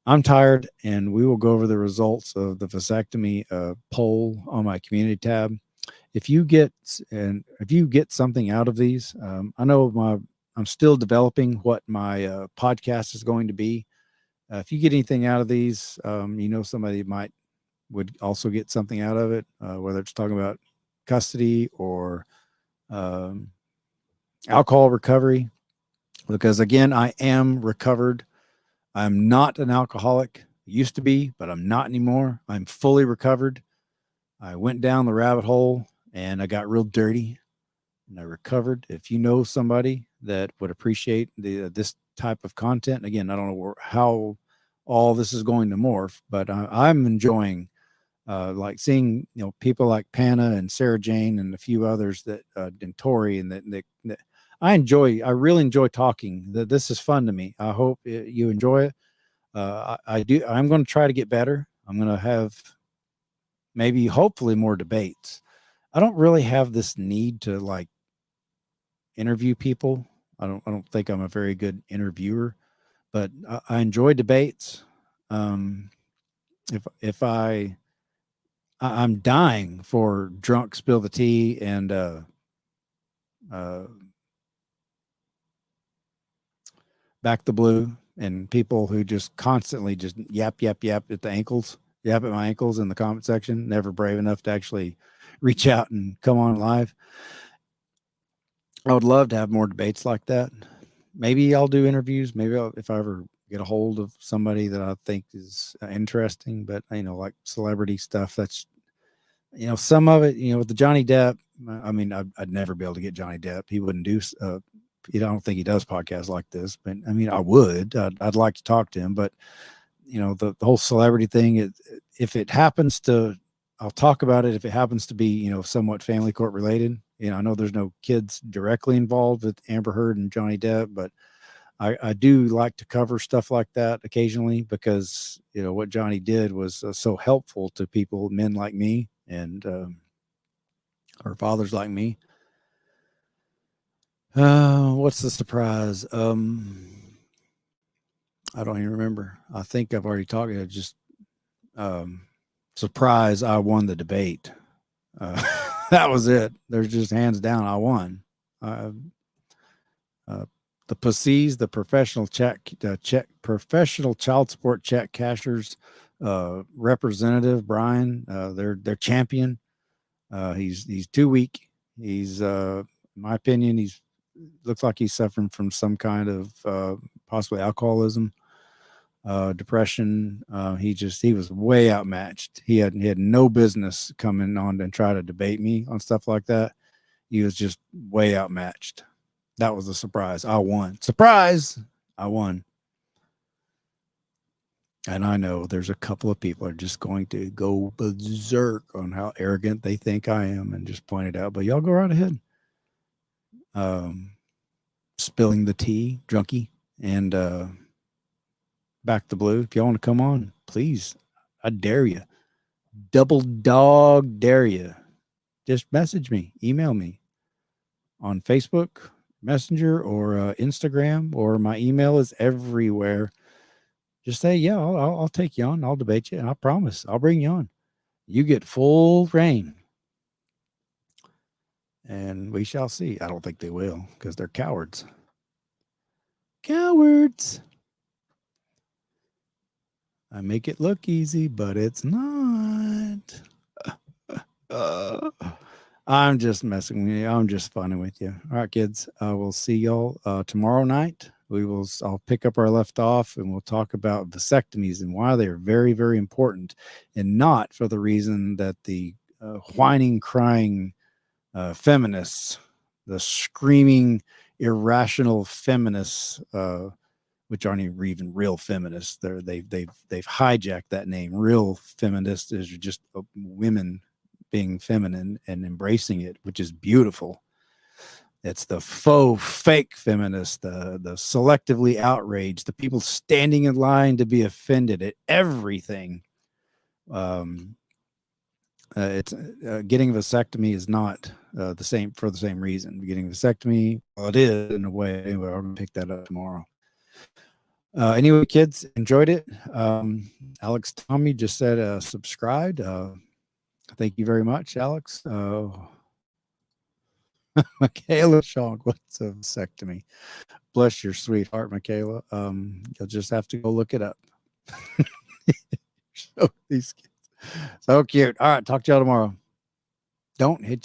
I'm tired, and we will go over the results of the vasectomy poll on my community tab. If you get something out of these, I know I'm still developing what my podcast is going to be. If you get anything out of these, somebody would also get something out of it, whether it's talking about custody or alcohol recovery, because again, I am recovered. I'm not an alcoholic. Used to be, but I'm not anymore. I'm fully recovered. I went down the rabbit hole and I got real dirty and I recovered. If you know somebody that would appreciate this type of content, again, I don't know how all this is going to morph, but I'm enjoying like seeing, people like Panna and Sarah Jane and a few others that, and Tori, and that I really enjoy talking. This is fun to me. I hope you enjoy it. I do. I'm going to try to get better. I'm going to have maybe, hopefully, more debates. I don't really have this need to like interview people. I don't think I'm a very good interviewer, but I enjoy debates. Um, I'm dying for drunk spill the tea and back the blue, and people who just constantly just yap at the ankles, yap at my ankles in the comment section, never brave enough to actually reach out and come on live. I would love to have more debates like that. Maybe I'll do interviews. Maybe if I ever get a hold of somebody that I think is interesting, but like celebrity stuff, that's, some of it, with the Johnny Depp, I mean, I'd never be able to get Johnny Depp. He wouldn't do, I don't think he does podcasts like this, but I mean, I would, I'd like to talk to him, but the whole celebrity thing, if it happens to, I'll talk about it. If it happens to be, somewhat family court related, I know there's no kids directly involved with Amber Heard and Johnny Depp, but I do like to cover stuff like that occasionally because, what Johnny did was so helpful to people, men like me and, or fathers like me. What's the surprise? I don't even remember. I think I've already talked. Just, surprise. I won the debate. That was it. There's just hands down. I won. The pussies, the professional professional child support check cashers, representative Brian, their champion. He's too weak. He's, in my opinion, looks like he's suffering from some kind of possibly alcoholism, depression. He was way outmatched. He had no business coming on and try to debate me on stuff like that. He was just way outmatched. That was a surprise. I won. Surprise! I won. And I know there's a couple of people are just going to go berserk on how arrogant they think I am and just point it out. But y'all go right ahead. Spilling the tea, drunkie, and back the blue. If y'all want to come on, please. I dare you. Double dog dare you. Just message me, email me on Facebook Messenger or Instagram, or my email is everywhere. Just say, yeah, I'll take you on. I'll debate you. And I promise I'll bring you on. You get full reign. And we shall see. I don't think they will because they're cowards. Cowards. I make it look easy, but it's not. I'm just messing with you. I'm just funning with you. All right, kids. We'll see y'all tomorrow night. I'll pick up our left off and we'll talk about vasectomies and why they're very, very important, and not for the reason that the whining, crying feminists, the screaming, irrational feminists, which aren't even real feminists. They've hijacked that name. Real feminists is just women being feminine and embracing it, which is beautiful. It's the faux, fake feminists, the selectively outraged, the people standing in line to be offended at everything. It's getting a vasectomy is not the same for the same reason. Getting a vasectomy, well, it is in a way. Anyway, I'm gonna pick that up tomorrow. Anyway, kids, enjoyed it. Alex Tommy just said subscribed. Thank you very much, Alex. Michaela Shaw, what's a vasectomy? Bless your sweet heart, Michaela. You'll just have to go look it up. Show these kids. So cute. All right, talk to y'all tomorrow. Don't hit